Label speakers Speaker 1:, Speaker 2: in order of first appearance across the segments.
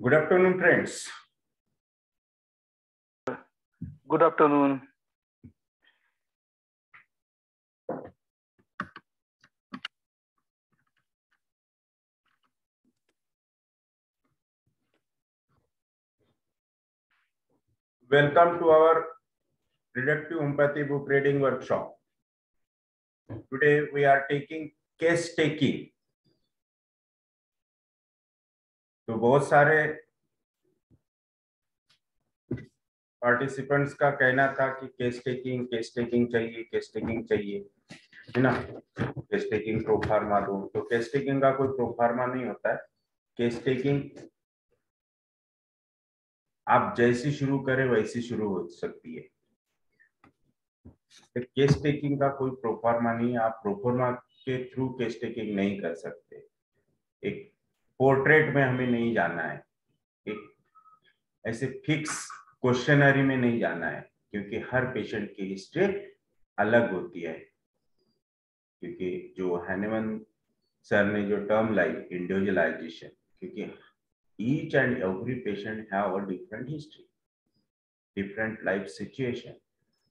Speaker 1: Good afternoon, friends.
Speaker 2: Good afternoon.
Speaker 1: Welcome to our reductive homeopathy book reading workshop. Today we are taking case taking. तो बहुत सारे participants का कहना था कि केस टेकिंग चाहिए, है ना। केस टेकिंग प्रोफार्मा दो, तो केस टेकिंग का कोई प्रोफार्मा नहीं होता है। केस टेकिंग आप जैसी शुरू करें वैसी शुरू हो सकती है। केस टेकिंग का कोई प्रोफार्मा नहीं है, आप प्रोफार्मा के थ्रू केस टेकिंग नहीं कर सकते। एक पोर्ट्रेट में हमें नहीं जाना है, एक ऐसे फिक्स क्वेश्चनरी में नहीं जाना है, क्योंकि हर पेशेंट की हिस्ट्री अलग होती है। क्योंकि जो हैनेमन सर ने जो टर्म लाई इंडिविजुअलाइजेशन, क्योंकि each and every patient have a different history, different life situation,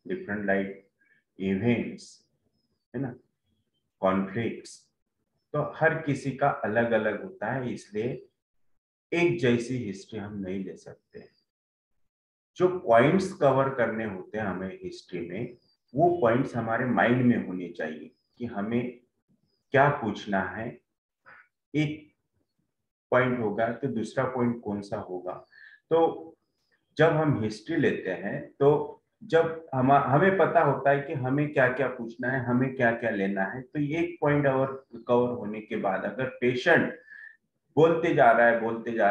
Speaker 1: different life events, है ना, कॉन्फ्लिक्ट्स, तो हर किसी का अलग अलग होता है। इसलिए एक जैसी हिस्ट्री हम नहीं ले सकते। जो पॉइंट्स कवर करने होते हैं हमें हिस्ट्री में, वो पॉइंट्स हमारे माइंड में होने चाहिए कि हमें क्या पूछना है। एक पॉइंट होगा तो दूसरा पॉइंट कौन सा होगा। तो जब हम हिस्ट्री लेते हैं तो जब हमें पता होता है कि हमें क्या क्या पूछना है, हमें क्या क्या लेना है, तो ये एक पॉइंट कवर होने के बाद अगर पेशेंट बोलते जा रहा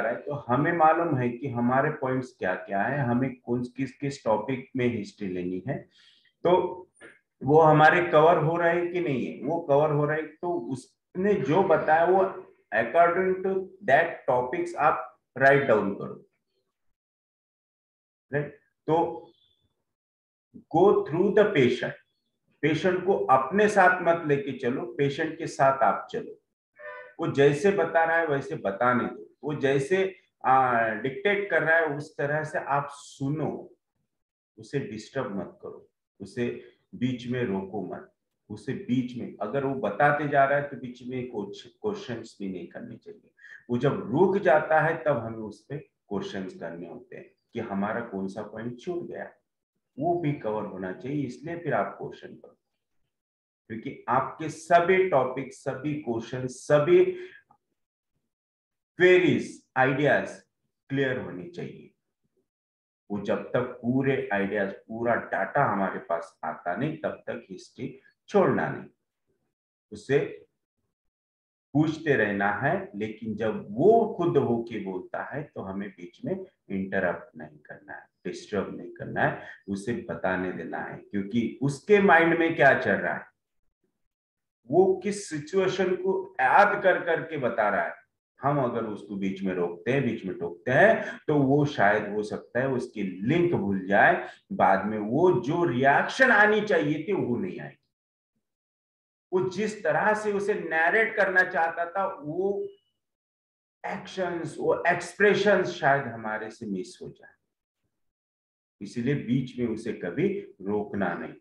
Speaker 1: है तो हमें मालूम है कि हमारे पॉइंट्स क्या क्या है, हमें कौन किस टॉपिक में हिस्ट्री लेनी है। तो वो हमारे कवर हो रहा है कि नहीं है, वो कवर हो रहा है तो उसने जो बताया वो अकॉर्डिंग टू दैट टॉपिक्स आप राइट डाउन करो, राइट। तो go through the patient, patient को अपने साथ मत लेके चलो, पेशेंट के साथ आप चलो। वो जैसे बता रहा है वैसे बताने दो, वो जैसे डिक्टेट कर रहा है उस तरह से आप सुनो, उसे डिस्टर्ब मत करो, उसे बीच में रोको मत, उसे बीच में अगर वो बताते जा रहा है तो बीच में क्वेश्चंस भी नहीं करने चाहिए। वो जब रुक जाता है तब हमें उस पर क्वेश्चंस करने होते हैं कि हमारा कौन सा पॉइंट छूट गया, वो भी कवर होना चाहिए। इसलिए फिर आप क्वेश्चन करो, क्योंकि आपके सभी टॉपिक, सभी क्वेश्चन, सभी क्वेरीज, आइडियाज क्लियर होनी चाहिए। वो जब तक पूरे आइडियाज, पूरा डाटा हमारे पास आता नहीं तब तक हिस्ट्री छोड़ना नहीं, उसे पूछते रहना है। लेकिन जब वो खुद होके बोलता है तो हमें बीच में इंटरप्ट नहीं करना है, डिस्टर्ब नहीं करना है, उसे बताने देना है। क्योंकि उसके माइंड में क्या चल रहा है, वो किस सिचुएशन को याद कर करके बता रहा है, हम अगर उसको बीच में रोकते हैं, बीच में टोकते हैं, तो वो शायद हो सकता है उसकी लिंक भूल जाए, बाद में वो जो रिएक्शन आनी चाहिए थी वो नहीं आई। वो जिस तरह से उसे नैरेट करना चाहता था, वो एक्शंस, वो एक्सप्रेशंस शायद हमारे से मिस हो जाए। इसलिए बीच में उसे कभी रोकना नहीं।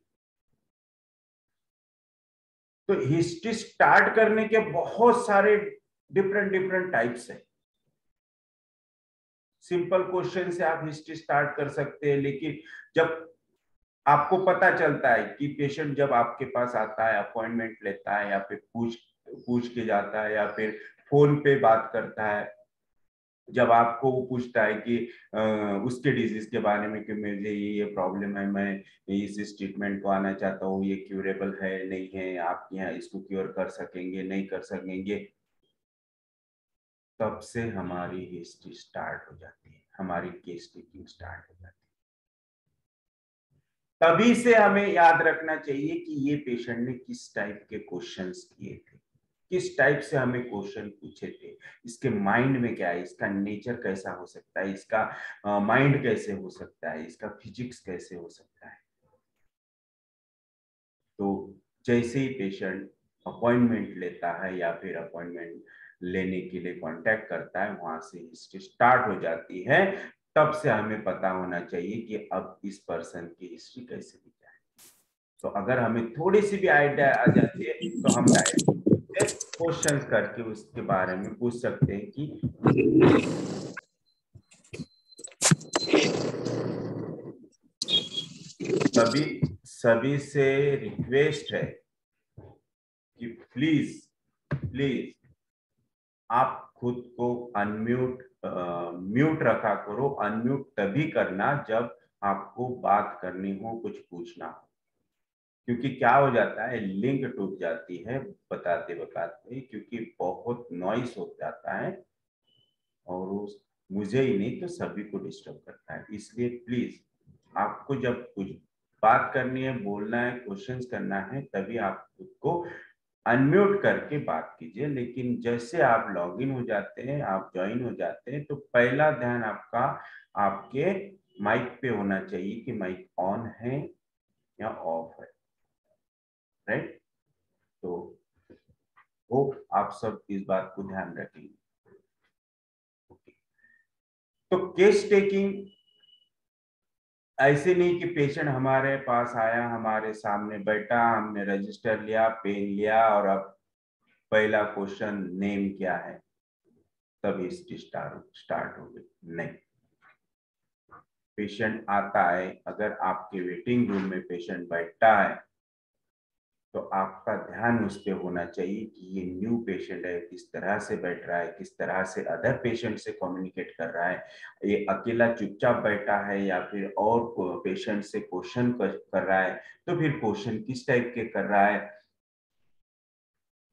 Speaker 1: तो हिस्ट्री स्टार्ट करने के बहुत सारे डिफरेंट टाइप्स है। सिंपल क्वेश्चन से आप हिस्ट्री स्टार्ट कर सकते हैं, लेकिन जब आपको पता चलता है कि पेशेंट जब आपके पास आता है, अपॉइंटमेंट लेता है, या फिर पूछ के जाता है, या फिर फोन पे बात करता है, जब आपको वो पूछता है कि उसके डिजीज के बारे में कि मुझे ये प्रॉब्लम है, मैं इस ट्रीटमेंट को आना चाहता हूँ, ये क्यूरेबल है नहीं है, आप यहाँ इसको क्योर कर सकेंगे नहीं कर सकेंगे, तब से हमारी हिस्ट्री स्टार्ट हो जाती है, हमारी केस टेकिंग स्टार्ट हो जाती है। तभी से हमें याद रखना चाहिए कि ये पेशेंट ने किस टाइप के क्वेश्चंस किए थे, किस टाइप से हमें क्वेश्चन पूछे थे, इसके माइंड में क्या है, इसका नेचर कैसा हो सकता है, इसका माइंड कैसे हो सकता है, इसका फिजिक्स कैसे हो सकता है। तो जैसे ही पेशेंट अपॉइंटमेंट लेता है या फिर अपॉइंटमेंट लेने के लिए कांटेक्ट करता है, वहां से हिस्ट्री स्टार्ट हो जाती है। तब से हमें पता होना चाहिए कि अब इस पर्सन की हिस्ट्री कैसे दी जाए। तो अगर हमें थोड़ी सी भी आइडिया आ जाती है तो हम डायरेक्ट क्वेश्चन करके उसके बारे में पूछ सकते हैं कि सभी से रिक्वेस्ट है कि प्लीज प्लीज आप खुद को अनम्यूट म्यूट रखा करो। अनम्यूट तभी करना जब आपको बात करनी हो, कुछ पूछना हो, क्योंकि क्या हो जाता है, लिंक टूट जाती है बताते बताते, क्योंकि बहुत नॉइस हो जाता है और उस मुझे ही नहीं तो सभी को डिस्टर्ब करता है। इसलिए प्लीज आपको जब कुछ बात करनी है, बोलना है, क्वेश्चंस करना है, तभी आप खुद को अनम्यूट करके बात कीजिए। लेकिन जैसे आप लॉगिन हो जाते हैं, आप ज्वाइन हो जाते हैं, तो पहला ध्यान आपका आपके माइक पे होना चाहिए कि माइक ऑन है या ऑफ है, राइट। तो वो आप सब इस बात को ध्यान रखेंगे। तो केस टेकिंग ऐसे नहीं कि पेशेंट हमारे पास आया, हमारे सामने बैठा, हमने रजिस्टर लिया, पेन लिया और अब पहला क्वेश्चन नेम क्या है, तब इसकी स्टार्ट हो गई। नहीं, पेशेंट आता है, अगर आपके वेटिंग रूम में पेशेंट बैठता है तो आपका ध्यान उस पर होना चाहिए कि ये न्यू पेशेंट है, किस तरह से बैठ रहा है, किस तरह से अदर पेशेंट से कम्युनिकेट कर रहा है, ये अकेला चुपचाप बैठा है या फिर और पेशेंट से क्वेश्चन कर रहा है, तो फिर क्वेश्चन किस टाइप के कर रहा है,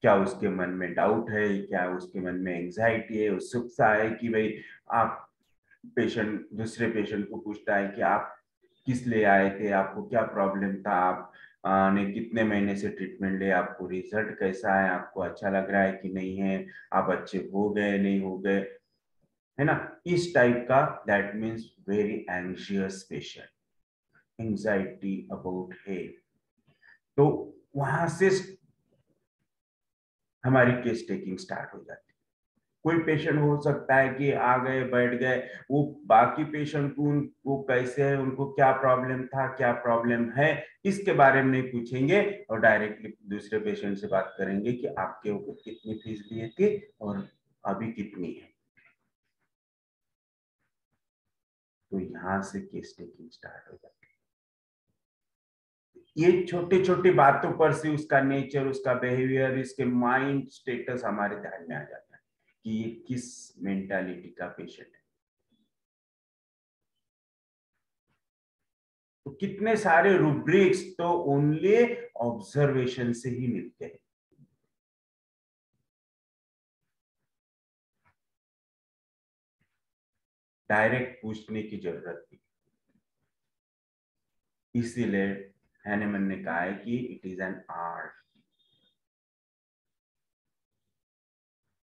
Speaker 1: क्या उसके मन में डाउट है, क्या उसके मन में एंजाइटी है, उत्सुकता है कि भाई आप पेशेंट दूसरे पेशेंट को पूछता है कि आप किस लिए आए थे, आपको क्या प्रॉब्लम था, आप ने कितने महीने से ट्रीटमेंट लिया, आपको रिजल्ट कैसा है, आपको अच्छा लग रहा है कि नहीं है, आप अच्छे हो गए नहीं हो गए, है ना, इस टाइप का। That means very anxious patient, anxiety about है। तो वहां से हमारी केस टेकिंग स्टार्ट हो जाती है। कोई पेशेंट हो सकता है कि आ गए बैठ गए, वो बाकी पेशेंट को उनको कैसे है, उनको क्या प्रॉब्लम था, क्या प्रॉब्लम है, इसके बारे में नहीं पूछेंगे और डायरेक्टली दूसरे पेशेंट से बात करेंगे कि आपके ऊपर कितनी फीस लिए थे और अभी कितनी है। तो यहां से केस टेकिंग स्टार्ट हो जाती है। ये छोटी छोटी बातों पर से उसका नेचर, उसका बिहेवियर, इसके माइंड स्टेटस हमारे ध्यान में आ जाता है कि ये किस मेंटालिटी का पेशेंट है। तो कितने सारे रूब्रिक्स तो ओनली ऑब्जर्वेशन से ही मिलते हैं। डायरेक्ट पूछने की जरूरत नहीं। इसीलिए हैनेमन ने कहा है कि इट इज एन आर्ट।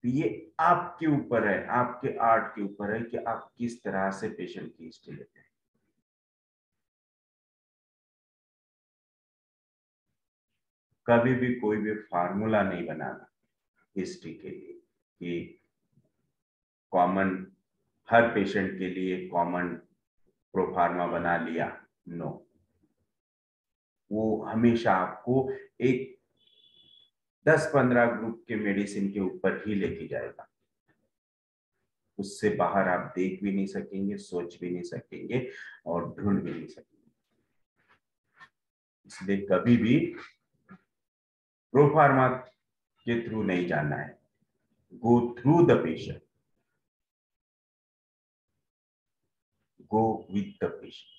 Speaker 1: तो ये आपके ऊपर है, आपके आर्ट के ऊपर है कि आप किस तरह से पेशेंट की हिस्ट्री लेते हैं। कभी भी कोई भी फार्मूला नहीं बनाना हिस्ट्री के लिए कि कॉमन हर पेशेंट के लिए कॉमन प्रोफार्मा बना लिया। नो, वो हमेशा आपको एक 10-15 ग्रुप के मेडिसिन के ऊपर ही लेके जाएगा। उससे बाहर आप देख भी नहीं सकेंगे, सोच भी नहीं सकेंगे और ढूंढ भी नहीं सकेंगे। इसलिए कभी भी प्रोफार्मा के थ्रू नहीं जाना है। Go through the patient, go with the patient.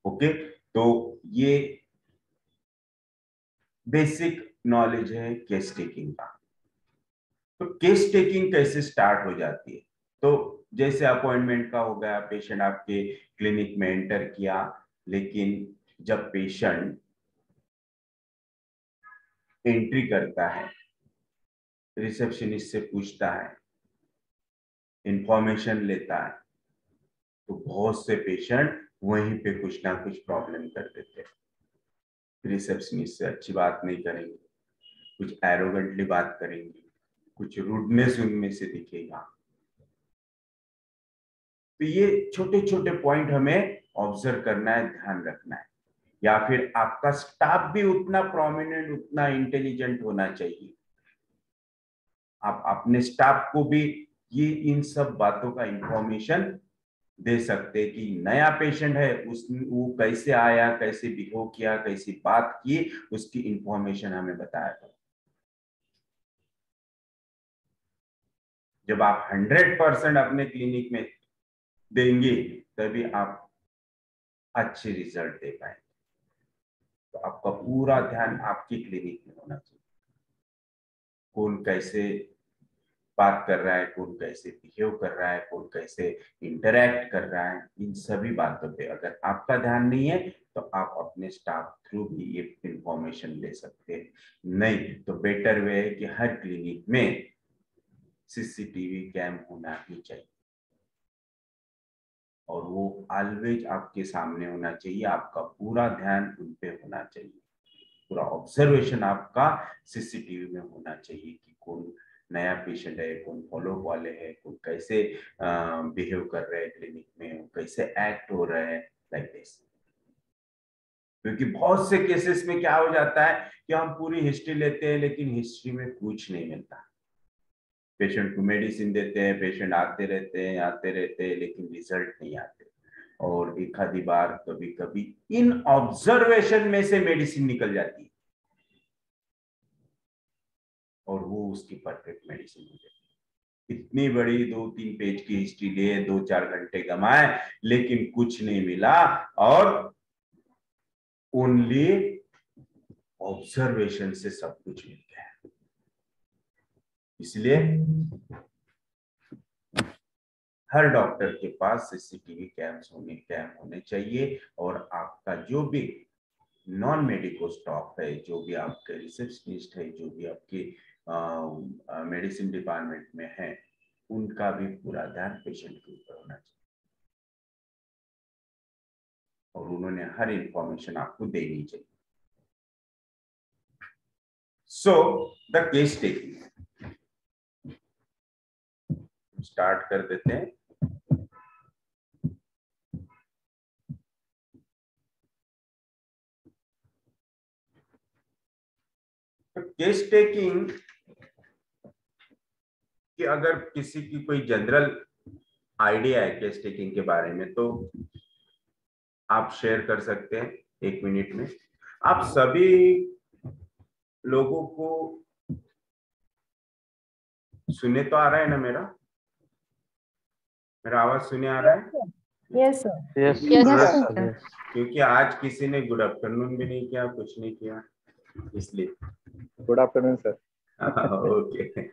Speaker 1: Okay, तो ये बेसिक नॉलेज है केस टेकिंग का। तो केस टेकिंग कैसे स्टार्ट हो जाती है? तो जैसे अपॉइंटमेंट का हो गया, पेशेंट आपके क्लिनिक में एंटर किया, लेकिन जब पेशेंट एंट्री करता है, रिसेप्शनिस्ट से पूछता है, इंफॉर्मेशन लेता है, तो बहुत से पेशेंट वहीं पे कुछ ना कुछ प्रॉब्लम कर देते हैं। रिसेप्शनिस्ट से अच्छी बात नहीं करेंगे, कुछ एरोगेंटली बात करेंगे, कुछ रूडनेस उनमें से दिखेगा। तो ये छोटे छोटे पॉइंट हमें ऑब्जर्व करना है, ध्यान रखना है। या फिर आपका स्टाफ भी उतना प्रोमिनेंट, उतना इंटेलिजेंट होना चाहिए। आप अपने स्टाफ को भी ये इन सब बातों का इंफॉर्मेशन दे सकते हैं कि नया पेशेंट है, वो कैसे आया, कैसे बिहेव किया, कैसी बात की, उसकी इंफॉर्मेशन हमें बताया था। जब आप 100% अपने क्लिनिक में देंगे तभी आप अच्छे रिजल्ट दे पाएंगे। तो आपका पूरा ध्यान आपकी क्लिनिक में होना चाहिए। कौन कैसे बात कर रहा है, कौन कैसे बिहेव कर रहा है, कौन कैसे इंटरैक्ट कर रहा है, इन सभी बातों पे अगर आपका ध्यान नहीं है तो आप अपने स्टाफ थ्रू भी ये इंफॉर्मेशन ले सकते हैं। नहीं तो बेटर वे है कि हर क्लिनिक में सीसीटीवी कैम होना ही चाहिए, और वो ऑलवेज आपके सामने होना चाहिए। आपका पूरा ध्यान उन पे होना चाहिए, पूरा ऑब्जर्वेशन आपका सीसीटीवी में होना चाहिए कि कौन नया पेशेंट है, कौन फॉलोअप वाले हैं, कौन कैसे बिहेव कर रहे हैं क्लिनिक में, कैसे एक्ट हो रहे हैं, लाइक दिस। क्योंकि बहुत से केसेस में क्या हो जाता है कि हम पूरी हिस्ट्री लेते हैं लेकिन हिस्ट्री में कुछ नहीं मिलता। पेशेंट को मेडिसिन देते हैं, पेशेंट आते रहते हैं लेकिन रिजल्ट नहीं आते। और एक आधी बार कभी कभी इन ऑब्जर्वेशन में से मेडिसिन निकल जाती है और वो उसकी परफेक्ट मेडिसिन हो जाती है। इतनी बड़ी 2-3 पेज की हिस्ट्री लिए, 2-4 घंटे गमाए लेकिन कुछ नहीं मिला, और ओनली ऑब्जर्वेशन से सब कुछ मिल गया। इसलिए हर डॉक्टर के पास सीसीटीवी कैम होने चाहिए। और आपका जो भी नॉन मेडिकल स्टाफ है, जो भी आपके रिसेप्शनिस्ट है, जो भी आपके मेडिसिन डिपार्टमेंट में है, उनका भी पूरा ध्यान पेशेंट के ऊपर होना चाहिए और उन्होंने हर इंफॉर्मेशन आपको देनी चाहिए। So the case taking start कर देते हैं। तो केस टेकिंग कि अगर किसी की कोई जनरल आइडिया है केस टेकिंग के बारे में तो आप शेयर कर सकते हैं 1 मिनट में। आप सभी लोगों को सुने तो आ रहा है ना? मेरा आवाज सुने आ रहा है?
Speaker 3: Yes sir.
Speaker 2: Yes,
Speaker 3: Yes,
Speaker 2: yes,
Speaker 3: sir.
Speaker 2: yes.
Speaker 1: क्योंकि आज किसी ने गुड आफ्टरनून भी नहीं किया, कुछ नहीं किया, इसलिए।
Speaker 4: Good afternoon sir.
Speaker 1: Okay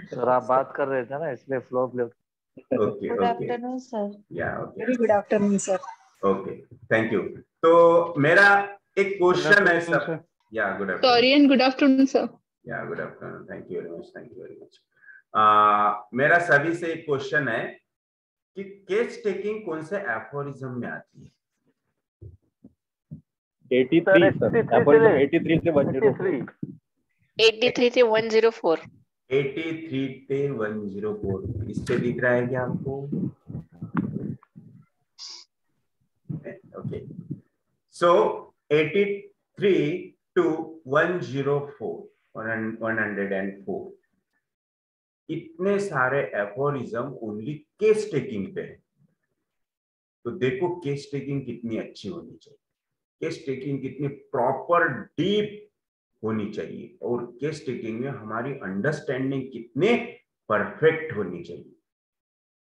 Speaker 2: sir आप बात कर रहे थे ना इसलिए flow flow.
Speaker 1: Okay
Speaker 3: Good
Speaker 1: okay
Speaker 3: afternoon, sir.
Speaker 1: या okay
Speaker 3: Very good afternoon, sir.
Speaker 1: Okay, thank you. तो मेरा एक क्वेश्चन है सब। या good afternoon.
Speaker 5: Sorry and good afternoon, sir.
Speaker 1: या good afternoon, thank you very much, thank you very much. मेरा सभी से एक क्वेश्चन है कि केस टेकिंग कौन से एफोरिज्म में आती है?
Speaker 4: 83 सर, 83 से 104।
Speaker 5: 83 से 104.
Speaker 1: 83 से 104 इस पे दिख रहा है क्या आपको? ओके, सो 83 to 104 104 इतने सारे एफोरिज्म ओनली केस टेकिंग पे है। तो देखो केस टेकिंग कितनी अच्छी होनी चाहिए, केस टेकिंग कितनी प्रॉपर डीप होनी चाहिए, और केस टेकिंग में हमारी अंडरस्टैंडिंग कितने परफेक्ट होनी चाहिए।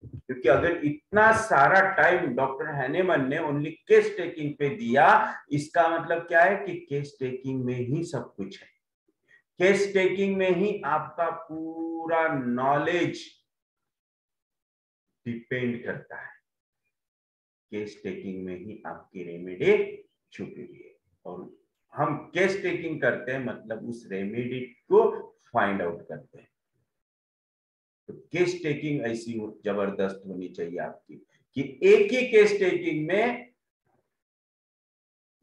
Speaker 1: क्योंकि अगर इतना सारा टाइम डॉक्टर हैनेमन ने ओनली केस टेकिंग पे दिया, इसका मतलब क्या है कि केस टेकिंग में ही सब कुछ है। केस टेकिंग में ही आपका पूरा नॉलेज डिपेंड करता है। केस टेकिंग में ही आपकी रेमेडी छुपी हुई है, और हम केस टेकिंग करते हैं मतलब उस रेमेडी को फाइंड आउट करते हैं। तो केस टेकिंग ऐसी जबरदस्त होनी चाहिए आपकी कि एक ही केस टेकिंग में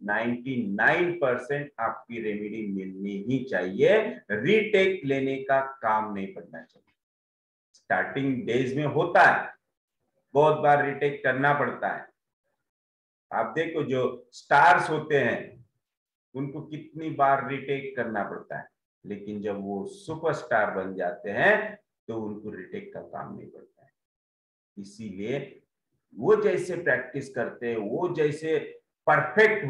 Speaker 1: 99% आपकी रेमेडी मिलनी ही चाहिए, रीटेक लेने का काम नहीं पड़ना चाहिए। स्टार्टिंग डेज में होता है, बहुत बार रीटेक करना पड़ता है। आप देखो जो स्टार्स होते हैं उनको कितनी बार रीटेक करना पड़ता है, लेकिन जब वो सुपरस्टार बन जाते हैं तो उनको रीटेक का काम नहीं पड़ता है। इसीलिए वो जैसे प्रैक्टिस करते हैं, वो जैसे परफेक्ट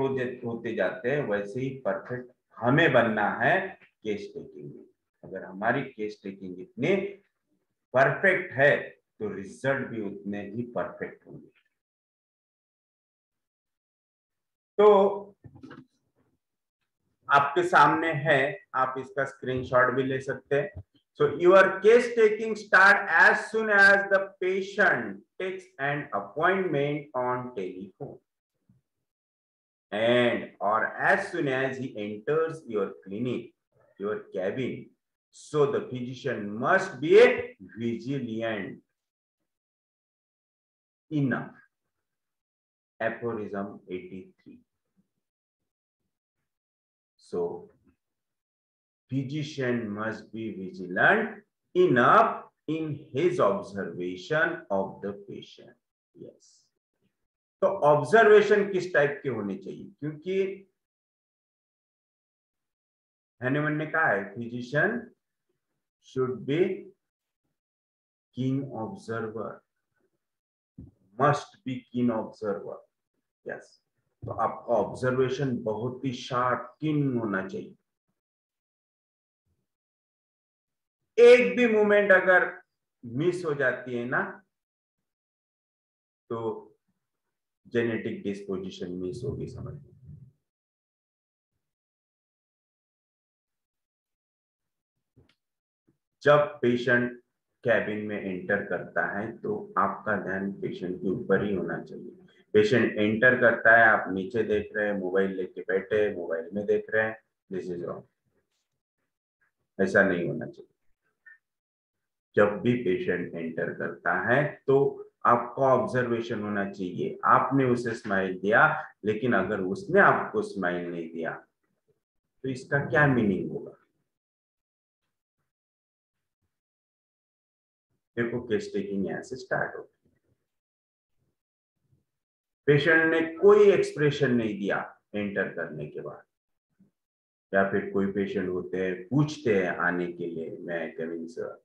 Speaker 1: होते जाते हैं, वैसे ही परफेक्ट हमें बनना है केस टेकिंग में। अगर हमारी केस टेकिंग इतनी परफेक्ट है तो रिजल्ट भी उतने ही परफेक्ट होंगे। तो आपके सामने है, आप इसका स्क्रीनशॉट भी ले सकते हैं। So your case taking start as soon as the patient takes an appointment on telephone, and or as soon as he enters your clinic, your cabin. So the physician must be vigilant enough. Aphorism 83. So physician must be vigilant enough in his observation of the patient. Yes. तो observation किस type के होने चाहिए? क्योंकि Hahnemann ने कहा है physician should be कीन ऑब्जर्वर, मस्ट बी कीन ऑब्जर्वर। यस, तो आपका ऑब्जर्वेशन बहुत ही शार्प, कीन होना चाहिए। एक भी मूवमेंट अगर मिस हो जाती है ना तो जेनेटिक डिस्पोजिशन मिस होगी, समझ लो। जब पेशेंट कैबिन में एंटर करता है तो आपका ध्यान पेशेंट के ऊपर ही होना चाहिए। पेशेंट एंटर करता है, आप नीचे देख रहे हैं, मोबाइल लेके बैठे, मोबाइल में देख रहे हैं, दिस इज रॉन्ग। ऐसा नहीं होना चाहिए। जब भी पेशेंट एंटर करता है तो आपका ऑब्जर्वेशन होना चाहिए। आपने उसे स्माइल दिया, लेकिन अगर उसने आपको स्माइल नहीं दिया तो इसका क्या मीनिंग होगा? देखो केस टेकिंग यहां से स्टार्ट होती है। पेशेंट ने कोई एक्सप्रेशन नहीं दिया एंटर करने के बाद, या फिर कोई पेशेंट होते हैं पूछते हैं आने के लिए, मैं कमिंग सर,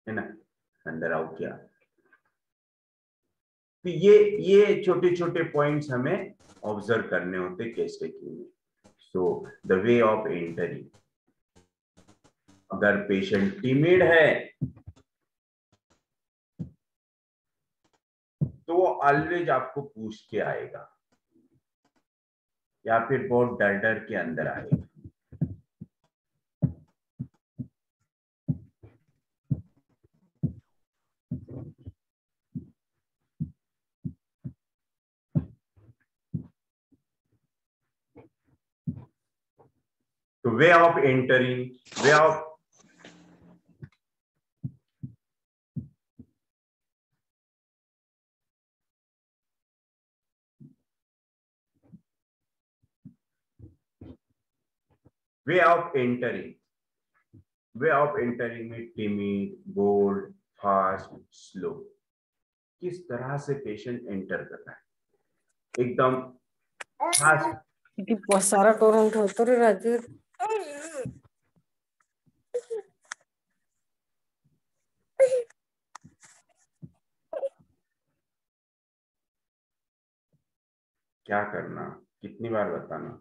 Speaker 1: है ना, अंदर आओ क्या। तो ये छोटे छोटे पॉइंट्स हमें ऑब्जर्व करने होते केस टेकिंग में। So the way of entering, अगर पेशेंट टिमिड है तो वो ऑलवेज आपको पूछ के आएगा, या फिर बहुत डर डर के अंदर आएगा। तो वे of entering, way of entering में टिमिड, बोल्ड, फास्ट, स्लो, किस तरह से पेशेंट एंटर कर रहा है। एकदम फास्ट,
Speaker 3: किती पसारा करून ठेवतो रे राजू।
Speaker 1: क्या करना, कितनी बार बताना?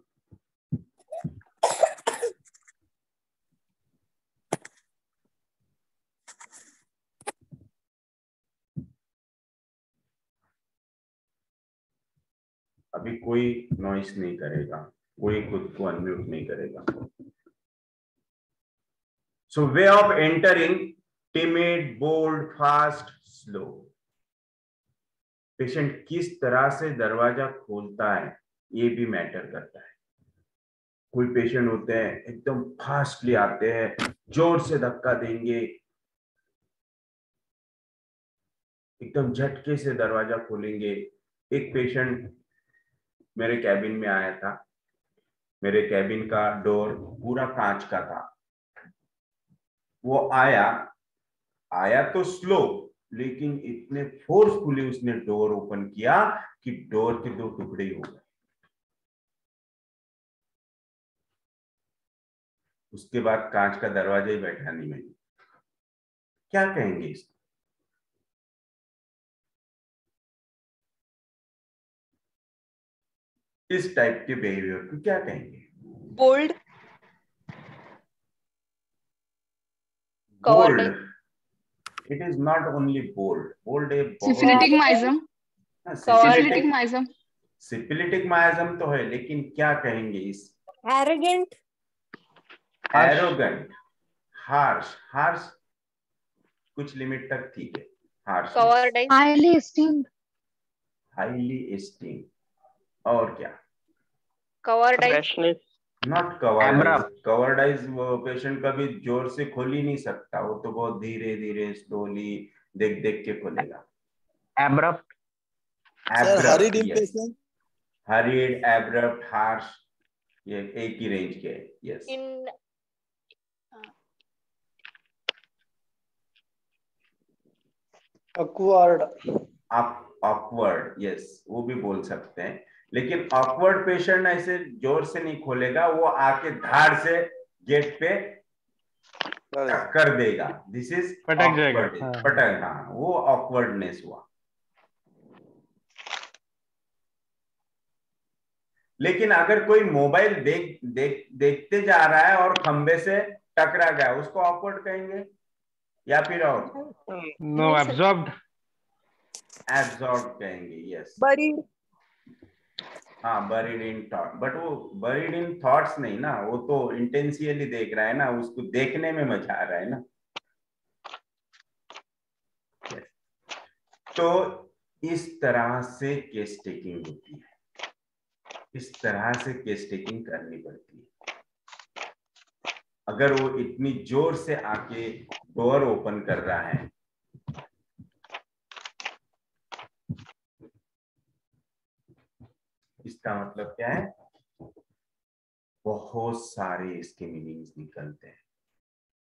Speaker 1: अभी कोई नॉइस नहीं करेगा, कोई खुद को अनम्यूट नहीं करेगा। So way of entering, timid, bold, fast, slow. Patient किस तरह से दरवाजा खोलता है ये भी मैटर करता है। कोई पेशेंट होते हैं एकदम फास्टली आते हैं, जोर से धक्का देंगे, एकदम झटके से दरवाजा खोलेंगे। एक पेशेंट मेरे कैबिन में आया था। मेरे कैबिन का डोर पूरा कांच का था। वो आया तो स्लो, लेकिन इतने फोर्सफुली उसने डोर ओपन किया कि डोर के 2 टुकड़े हो गए। उसके बाद कांच का दरवाजा ही बैठा नहीं। मैंने क्या कहेंगे इसको? इस टाइप के बिहेवियर को क्या कहेंगे?
Speaker 5: Bold,
Speaker 1: bold.
Speaker 5: Coward,
Speaker 1: it is not only bold. Bold एक
Speaker 5: syphilitic miasm, syphilitic miasm,
Speaker 1: syphilitic miasm तो है, लेकिन क्या कहेंगे इस?
Speaker 3: Arrogant,
Speaker 1: arrogant, harsh. हार्श कुछ लिमिट तक ठीक है। Harsh,
Speaker 5: cowardice, highly esteemed,
Speaker 1: highly esteem, और क्या?
Speaker 5: कवर्डाइज,
Speaker 1: नॉट कवर्डाइज। कवर्डाइज वो पेशेंट कभी जोर से खोल ही नहीं सकता, वो तो बहुत धीरे धीरे स्लोली देख देख के खोलेगा।
Speaker 4: Abrupt,
Speaker 1: abrupt, yes. Hurried, abrupt, harsh, ये एक ही रेंज के है। यस।
Speaker 5: इन
Speaker 6: ऑकवर्ड,
Speaker 1: ऑकवर्ड, यस, वो भी बोल सकते हैं। लेकिन ऑकवर्ड पेशेंट ऐसे जोर से नहीं खोलेगा, वो आके धाड़ से गेट पे कर देगा। दिस इज
Speaker 4: पटक जाएगा।
Speaker 1: पटक, हाँ, वो ऑकवर्डनेस हुआ। लेकिन अगर कोई मोबाइल देखते जा रहा है और खंबे से टकरा गया, उसको ऑकवर्ड कहेंगे या फिर और?
Speaker 4: नो, एब्जॉर्ब्ड,
Speaker 1: एब्जॉर्ब कहेंगे। यस।
Speaker 3: बरीड,
Speaker 1: हाँ, बरीड इन थॉट। बट वो बरीड इन थॉट्स नहीं ना, वो तो इंटेंशियली देख रहा है ना, उसको देखने में मजा आ रहा है ना। yes. तो इस तरह से केस टेकिंग होती है, इस तरह से केस टेकिंग करनी पड़ती है। अगर वो इतनी जोर से आके डोर ओपन कर रहा है, इसका मतलब क्या है? बहुत सारे इसके मीनिंग्स निकलते हैं,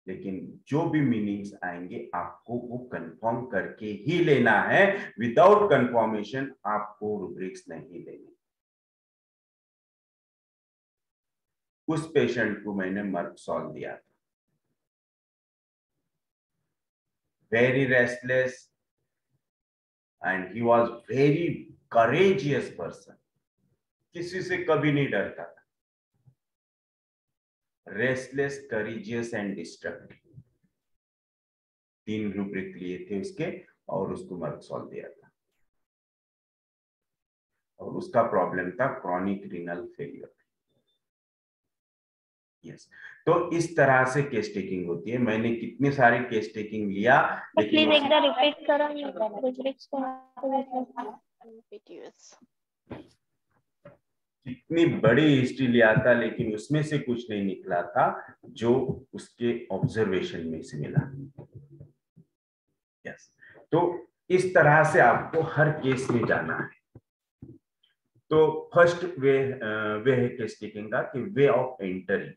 Speaker 1: लेकिन जो भी मीनिंग्स आएंगे आपको वो कंफर्म करके ही लेना है। विदाउट कंफर्मेशन आपको रूब्रिक्स नहीं लेने। उस पेशेंट को मैंने मर्क सॉल्व दिया था। Very restless and he was very courageous person. किसी से कभी नहीं डरता था। Restless, courageous and destructive, 3 rubric लिए थे उसके, और उसको मर्क सॉल्व दिया था। और उसका प्रॉब्लम था क्रॉनिक रीनल फेलियर। यस। तो इस तरह से केस टेकिंग होती है। मैंने कितने सारे केस टेकिंग लिया, लेकिन
Speaker 5: प्लीज एक बार रिपीट करो।
Speaker 1: कितनी बड़ी हिस्ट्री लिया था, लेकिन उसमें से कुछ नहीं निकला था जो उसके ऑब्जर्वेशन में से मिला। यस। तो इस तरह से आपको हर केस में जाना है। तो फर्स्ट वे है केस टेकिंग का कि वे of entering,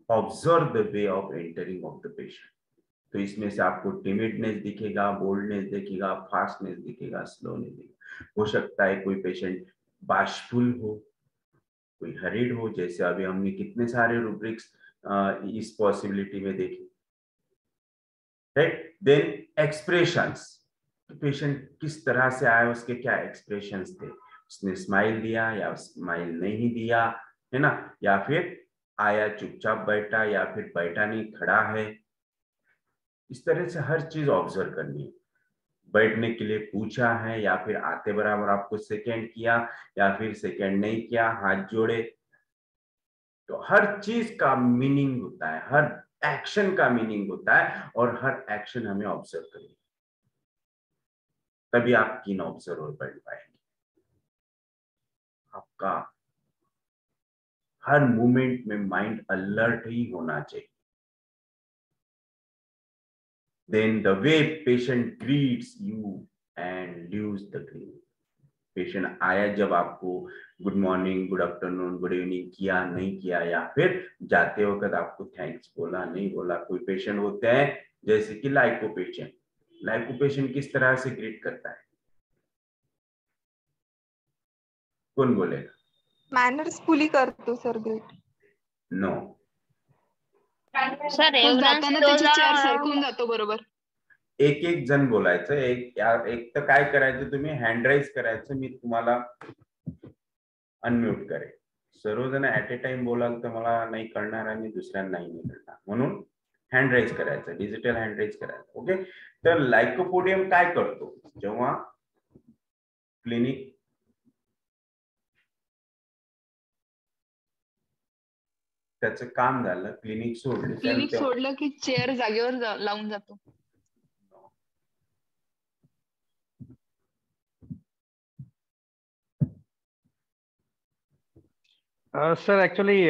Speaker 1: observe the way of entering of the patient. तो इसमें से आपको टिमिडनेस दिखेगा, बोल्डनेस दिखेगा, फास्टनेस दिखेगा, स्लोनेस दिखेगा। हो सकता है कोई पेशेंट बाशफुल हो, कोई हरीड हो, जैसे अभी हमने कितने सारे रूब्रिक्स इस पॉसिबिलिटी में देखे। राइट। देन एक्सप्रेशंस, पेशेंट किस तरह से आया, उसके क्या एक्सप्रेशंस थे, उसने स्माइल दिया या स्माइल नहीं दिया, है ना, या फिर आया चुपचाप बैठा या फिर बैठा नहीं खड़ा है। इस तरह से हर चीज ऑब्जर्व करनी है। बैठने के लिए पूछा है या फिर आते बराबर आपको सेकंड किया या फिर सेकंड नहीं किया, हाथ जोड़े। तो हर चीज का मीनिंग होता है, हर एक्शन का मीनिंग होता है, और हर एक्शन हमें ऑब्जर्व करें, तभी आप कीन ऑब्जर्वर बन पाएंगे। आपका हर मोमेंट में माइंड अलर्ट ही होना चाहिए। Then the way patient greets you and leaves the clinic, patient आया, जब आपको good morning, good afternoon, good evening किया नहीं किया, या फिर जाते वक्त आपको थैंक्स बोला नहीं बोला। कोई पेशेंट होते हैं जैसे कि लाइको पेशेंट, लाइको पेशेंट किस तरह से ग्रीट करता है, कौन बोलेगा?
Speaker 6: मॅनर्सफुली करतो सर ग्रेट.
Speaker 1: नो,
Speaker 5: सर
Speaker 6: जाताना त्याची चेअर सरकून जातो बरोबर.
Speaker 1: एक एक जण बोलायचं. एक तर काय करायचं, तुम्ही हँड राईज करायचं, मी तुम्हाला अनम्यूट करेन. सर्वजण ऍट ए टाइम बोलाल तर मला नाही कळणार आणि दुसऱ्यांनाही नाही कळणार, म्हणून हँड राईज करायचं, डिजिटल हँड राईज करायचं. ओके. तर लाइकोपोडियम काय करतो, जेव्हा क्लिनिक त्याचं काम झालं, क्लिनिक
Speaker 6: सोडलं की चेअर जागेवर लावून जातो.
Speaker 7: सर ऍक्च्युअली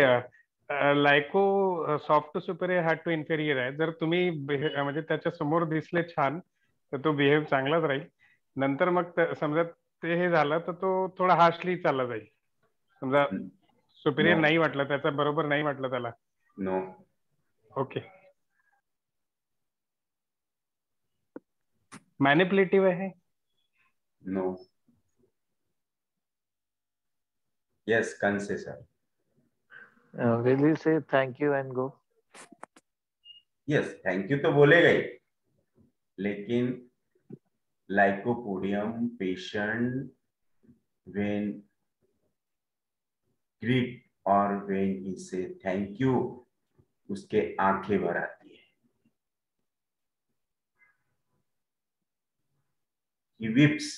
Speaker 7: लायको soft to superior hard to inferior आहे. जर तुम्ही म्हणजे त्याच्या समोर दिसले छान तर तो बिहेव चांगलाच राहील. नंतर मग समजा ते हे झालं तर तो थोडा हार्शली चालला जाईल. समजा सुपेरियर नाही वाटलं, त्याचा बरोबर नाही वाटलं त्याला.
Speaker 1: नो.
Speaker 7: ओके. मॅनिपुलेटिव्ह आहे?
Speaker 1: नो. यस, कंसे sir.
Speaker 2: Will you say thank you and go?
Speaker 1: Yes, thank you तो बोलेगा ही, लेकिन लाइकोपोडियम पेशेंट व्हेन ग्रीट और when he say thank you, उसके आंखें भर आती है. He weeps.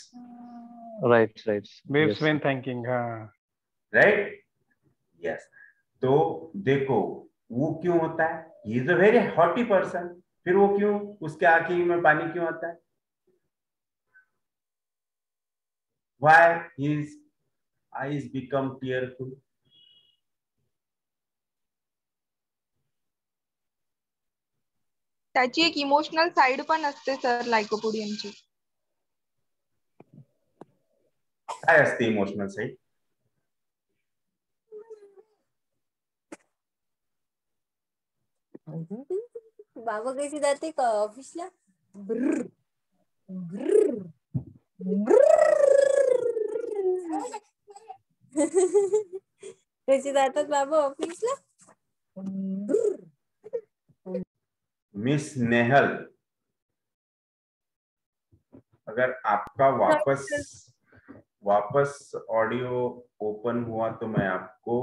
Speaker 2: Right.
Speaker 7: Weeps
Speaker 2: Yes.
Speaker 7: when thanking. हाँ.
Speaker 1: Right? Yes. तो देखो वो क्यों होता है, he is a very haughty person, फिर वो क्यों, उसके आंखें में पानी क्यों आता है? Why his eyes become tearful?
Speaker 6: त्याची एक इमोशनल साइड पण असते सर लाइकोपोडियमची.
Speaker 1: काय असते इमोशनल साइड?
Speaker 3: बाबा कशी जाते का ऑफिसला? कशी जातात बाबा ऑफिसला?
Speaker 1: मिस नेहल, अगर आपका वापस ऑडियो ओपन हुआ तो मैं आपको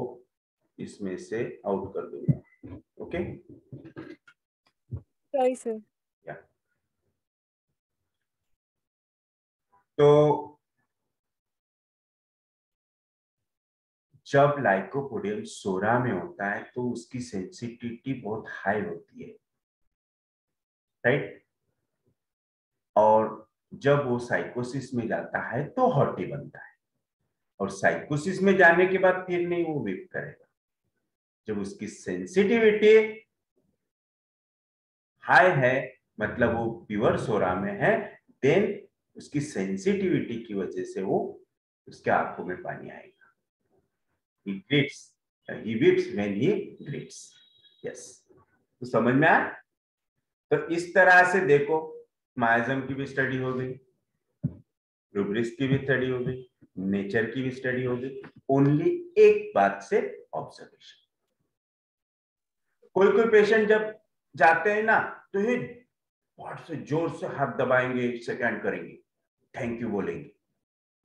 Speaker 1: इसमें से आउट कर दूंगा. ओके.
Speaker 3: सर.
Speaker 1: तो जब लाइकोपोडियम सोरा में होता है तो उसकी सेंसिटिविटी बहुत हाई होती है, राइट. और जब वो साइकोसिस में जाता है तो हॉटी बनता है, और साइकोसिस में जाने के बाद फिर नहीं वो वीप करेगा. जब उसकी सेंसिटिविटी हाई है, मतलब वो प्योर सोरा में है, देन उसकी सेंसिटिविटी की वजह से वो उसके आंखों में पानी आएगा. He greets, he weeps when he greets. Yes. तो समझ में आया? तो इस तरह से देखो, माइजम की भी स्टडी हो गई, रूब्रिक्स की भी स्टडी हो गई, नेचर की भी स्टडी हो गई, ओनली एक बात से ऑब्जर्वेशन. कोई कोई पेशेंट जब जाते हैं ना तो ये बहुत से जोर से हाथ दबाएंगे, सेकंड करेंगे, थैंक यू बोलेंगे,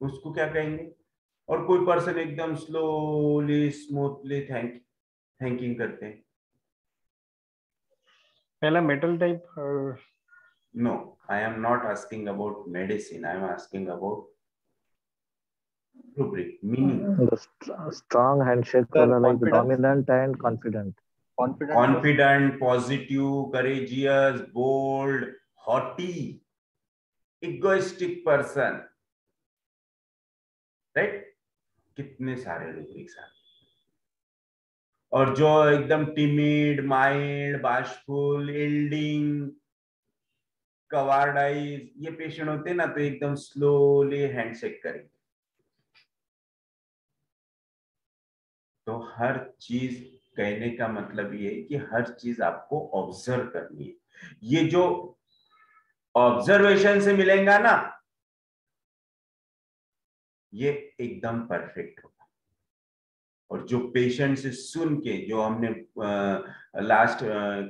Speaker 1: उसको क्या कहेंगे? और कोई पर्सन एकदम स्लोली स्मूथली थैंकिंग करते हैं.
Speaker 7: पहला mental type.
Speaker 1: No, I am not asking about medicine, I am asking about rubric meaning.
Speaker 2: Strong handshake
Speaker 4: Sir,
Speaker 2: like
Speaker 4: confidence.
Speaker 2: dominant and confident.
Speaker 1: Confident, positive, courageous, bold, haughty, egoistic person, right? कितने सारे rubrics हैं. और जो एकदम timid, mild, बाशफुल, yielding, कवार्डाइज, ये patient होते हैं ना तो एकदम स्लोली हैंडशेक करेंगे. तो हर चीज कहने का मतलब ये है कि हर चीज आपको ऑब्जर्व करनी है। ये जो ऑब्जर्वेशन से मिलेगा ना, ये एकदम परफेक्ट होगा। और जो पेशेंट से सुन के, जो हमने लास्ट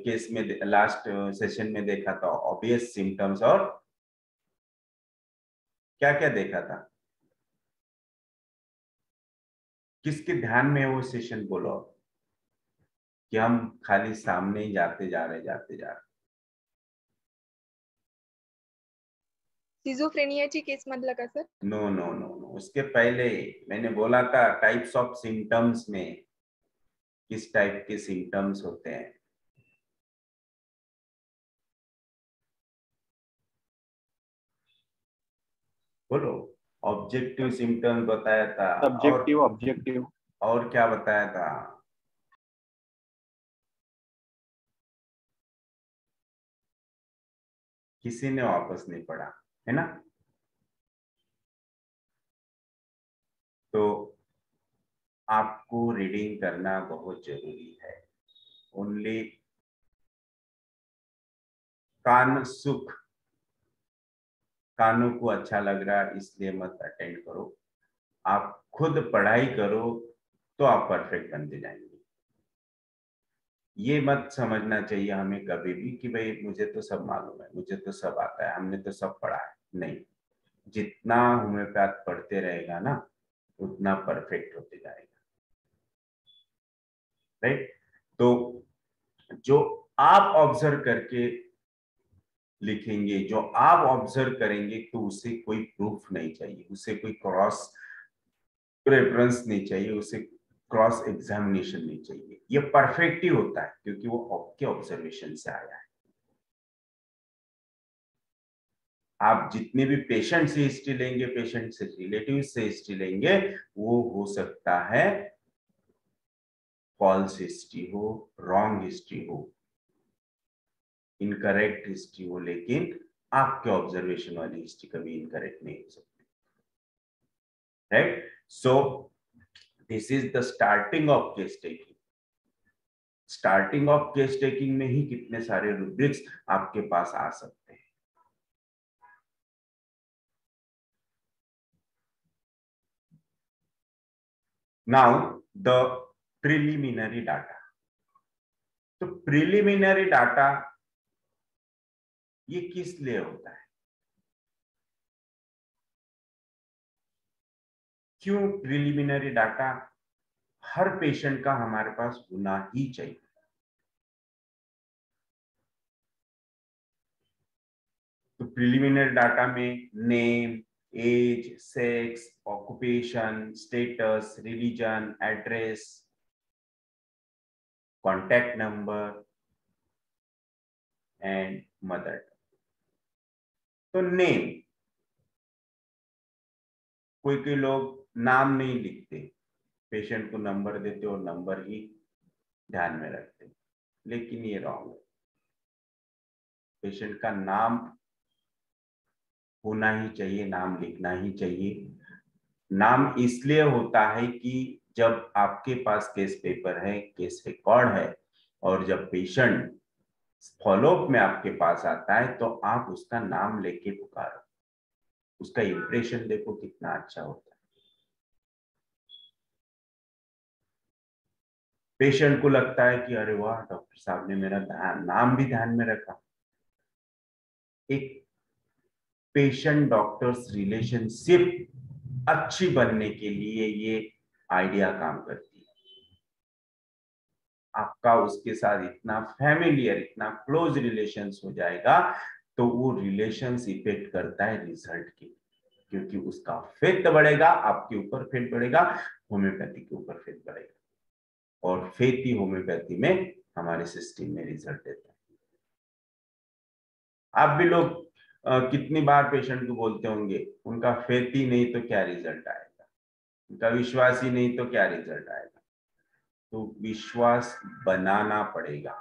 Speaker 1: केस में, लास्ट सेशन में देखा था, ऑब्वियस सिम्टम्स, और क्या क्या देखा था, किसके ध्यान में है वो सेशन? बोलो कि हम खाली सामने ही जाते जा रहे।
Speaker 6: सिझोफ्रेनियाची केस मधला का sir?
Speaker 1: No no no no, उसके पहले मैंने बोला था टाइप्स ऑफ सिम्टम्स में किस टाइप के सिम्टम्स होते हैं। बोलो, ऑब्जेक्टिव सिम्टम्स बताया था,
Speaker 4: सब्जेक्टिव, ऑब्जेक्टिव,
Speaker 1: और क्या बताया था? किसी ने वापस नहीं पढ़ा है ना? तो आपको रीडिंग करना बहुत जरूरी है। ओनली कान सुख, कानों को अच्छा लग रहा है इसलिए मत अटेंड करो। आप खुद पढ़ाई करो तो आप परफेक्ट बनते जाएंगे। ये मत समझना चाहिए हमें कभी भी कि भाई मुझे तो सब मालूम है, मुझे तो सब आता है, हमने तो सब पढ़ा है। नहीं, जितना होम्योपैथ पढ़ते रहेगा ना, उतना परफेक्ट होते जाएगा। राइट? तो जो आप ऑब्जर्व करके लिखेंगे, जो आप ऑब्जर्व करेंगे, तो उसे कोई प्रूफ नहीं चाहिए, उसे कोई क्रॉस रेफरेंस नहीं चाहिए, उसे क्रॉस एग्जामिनेशन नहीं चाहिए। ये परफेक्ट ही होता है क्योंकि वो आपके ऑब्जर्वेशन से आया है। आप जितने भी पेशेंट से हिस्ट्री लेंगे, पेशेंट से रिलेटिव से हिस्ट्री लेंगे, वो हो सकता है फॉल्स हिस्ट्री हो, रॉन्ग हिस्ट्री हो, इनकरेक्ट हिस्ट्री हो, लेकिन आपके ऑब्जर्वेशन वाली हिस्ट्री कभी इनकरेक्ट नहीं हो सकती। Right? So this is the starting of case taking. Starting of case taking में ही कितने सारे रूब्रिक्स आपके पास आ सकते हैं। Now the preliminary data. तो प्रिलिमिनरी डाटा ये किस लिए होता है? क्यों प्रिलिमिनरी डाटा हर पेशेंट का हमारे पास होना ही चाहिए? तो प्रिलिमिनरी डाटा में name, age, sex, occupation, status, religion, address, contact number and mother. तो नेम, कोई लोग नाम नहीं लिखते, पेशेंट को नंबर देते और नंबर ही ध्यान में रखते, लेकिन ये रॉन्ग है। पेशेंट का नाम होना ही चाहिए, नाम लिखना ही चाहिए। नाम इसलिए होता है कि जब आपके पास केस पेपर है, केस रिकॉर्ड है, और जब पेशेंट फॉलोअप में आपके पास आता है, तो आप उसका नाम लेके पुकारो, उसका इंप्रेशन देखो कितना अच्छा होता है। पेशेंट को लगता है कि अरे वाह, डॉक्टर साहब ने मेरा नाम भी ध्यान में रखा। एक पेशेंट डॉक्टर्स रिलेशनशिप अच्छी बनने के लिए ये आइडिया काम करती है। आपका उसके साथ इतना फैमिलियर, इतना क्लोज रिलेशंस हो जाएगा, तो वो रिलेशंस इफेक्ट करता है रिजल्ट की, क्योंकि उसका फेथ बढ़ेगा, आपके ऊपर फेथ बढ़ेगा, होम्योपैथी के ऊपर फेथ बढ़ेगा, और फेथ ही होम्योपैथी में हमारे सिस्टम में रिजल्ट देता है। आप भी लोग कितनी बार पेशेंट को बोलते होंगे, उनका फेथ ही नहीं तो क्या रिजल्ट आएगा, उनका विश्वास ही नहीं तो क्या रिजल्ट आएगा। तो विश्वास बनाना पड़ेगा।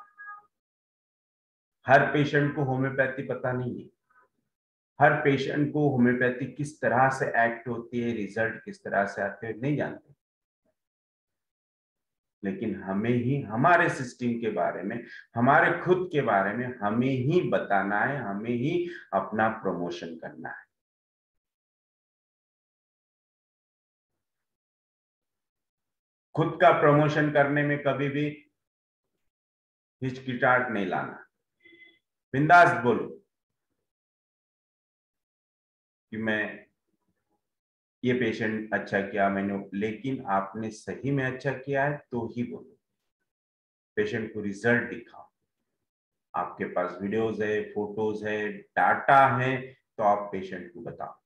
Speaker 1: हर पेशेंट को होम्योपैथी पता नहीं है, हर पेशेंट को होम्योपैथी किस तरह से एक्ट होती है, रिजल्ट किस तरह से आते हैं नहीं जानते। लेकिन हमें ही हमारे सिस्टम के बारे में, हमारे खुद के बारे में हमें ही बताना है, हमें ही अपना प्रमोशन करना है। खुद का प्रमोशन करने में कभी भी हिचकिचाहट नहीं लाना, बिंदास बोलो कि मैं ये पेशेंट अच्छा किया मैंने, लेकिन आपने सही में अच्छा किया है तो ही बोलो। पेशेंट को रिजल्ट दिखाओ, आपके पास वीडियोस है, फोटोज है, डाटा है, तो आप पेशेंट को बताओ।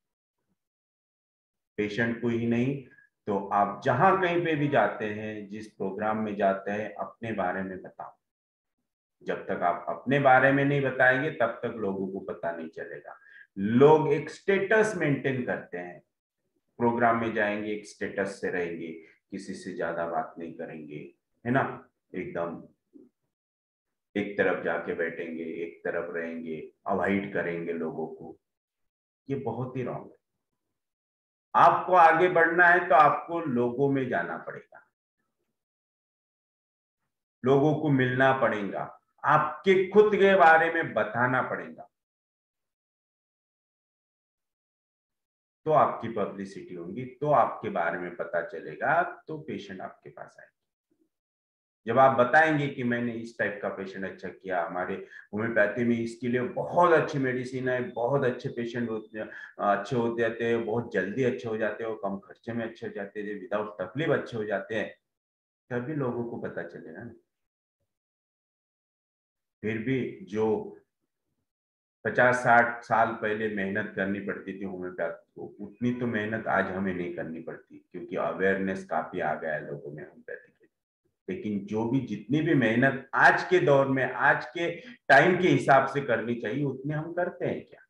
Speaker 1: पेशेंट को ही नहीं तो आप जहां कहीं पे भी जाते हैं, जिस प्रोग्राम में जाते हैं, अपने बारे में बताओ। जब तक आप अपने बारे में नहीं बताएंगे तब तक लोगों को पता नहीं चलेगा। लोग एक स्टेटस मेंटेन करते हैं, प्रोग्राम में जाएंगे एक स्टेटस से रहेंगे, किसी से ज्यादा बात नहीं करेंगे, है ना, एकदम एक तरफ जाके बैठेंगे, एक तरफ रहेंगे, अवॉइड करेंगे लोगों को। ये बहुत ही रॉन्ग है। आपको आगे बढ़ना है तो आपको लोगों में जाना पड़ेगा, लोगों को मिलना पड़ेगा, आपके खुद के बारे में बताना पड़ेगा, तो आपकी पब्लिसिटी होगी, तो आपके बारे में पता चलेगा, तो पेशेंट आपके पास आएगा। जब आप बताएंगे कि मैंने इस टाइप का पेशेंट अच्छा किया, हमारे होम्योपैथी में इसके लिए बहुत अच्छी मेडिसिन है, बहुत अच्छे पेशेंट अच्छे हो जाते हैं, बहुत जल्दी अच्छे हो जाते हैं, और कम खर्चे में अच्छे हो जाते हैं, विदाउट तकलीफ अच्छे हो जाते हैं, तभी लोगों को पता चलेगा ना। फिर भी जो 50-60 साल पहले मेहनत करनी पड़ती थी होम्योपैथ को, उतनी तो मेहनत आज हमें नहीं करनी पड़ती, क्योंकि अवेयरनेस काफी आ गया है लोगों में होम्योपैथी के। लेकिन जो भी जितनी भी मेहनत आज के दौर में, आज के टाइम के हिसाब से करनी चाहिए, उतने हम करते हैं क्या?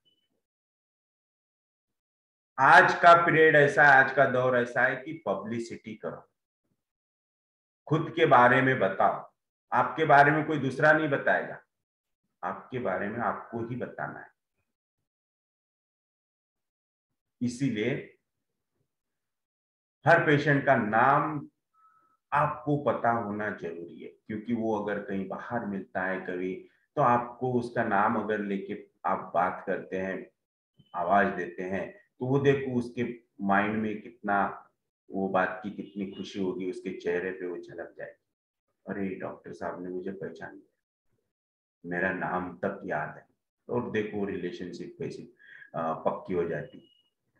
Speaker 1: आज का पीरियड ऐसा है, आज का दौर ऐसा है कि पब्लिसिटी करो, खुद के बारे में बताओ। आपके बारे में कोई दूसरा नहीं बताएगा, आपके बारे में आपको ही बताना है। इसीलिए हर पेशेंट का नाम आपको पता होना जरूरी है, क्योंकि वो अगर कहीं बाहर मिलता है कभी, तो आपको उसका नाम अगर लेके आप बात करते हैं, आवाज देते हैं, तो वो देखो उसके माइंड में कितना, वो बात की कितनी खुशी होगी, उसके चेहरे पे वो झलक जाएगी, अरे डॉक्टर साहब ने मुझे पहचान लिया, मेरा नाम तक याद है। और देखो रिलेशनशिप कैसी पक्की हो जाती है।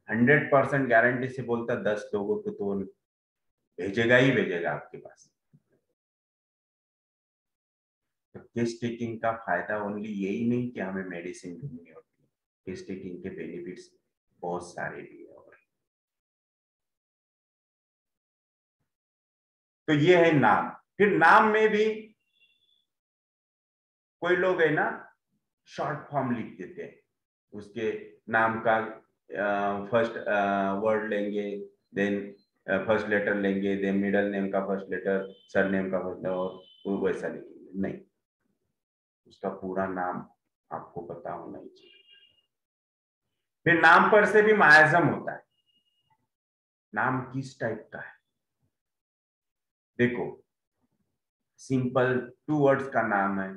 Speaker 1: 100% गारंटी से बोलता, 10 लोगों को तो भेजेगा ही भेजेगा आपके पास। तो केस टेकिंग का फायदा ओनली यही नहीं कि हमें मेडिसिन ढूंढनी होती है, केस टेकिंग के बेनिफिट्स बहुत सारे भी है। और तो ये है नाम। फिर नाम में भी कोई लोग है ना, शॉर्ट फॉर्म लिख देते हैं, उसके नाम का फर्स्ट वर्ड लेंगे, देन फर्स्ट लेटर लेंगे, देन मिडल नेम का फर्स्ट लेटर, सर नेम का फर्स्ट लेटर, और वो वैसा लिखेंगे। नहीं, उसका पूरा नाम आपको पता होना ही चाहिए। फिर नाम पर से भी मायाजम होता है। नाम किस टाइप का है? देखो, सिंपल 2 वर्ड्स का नाम है,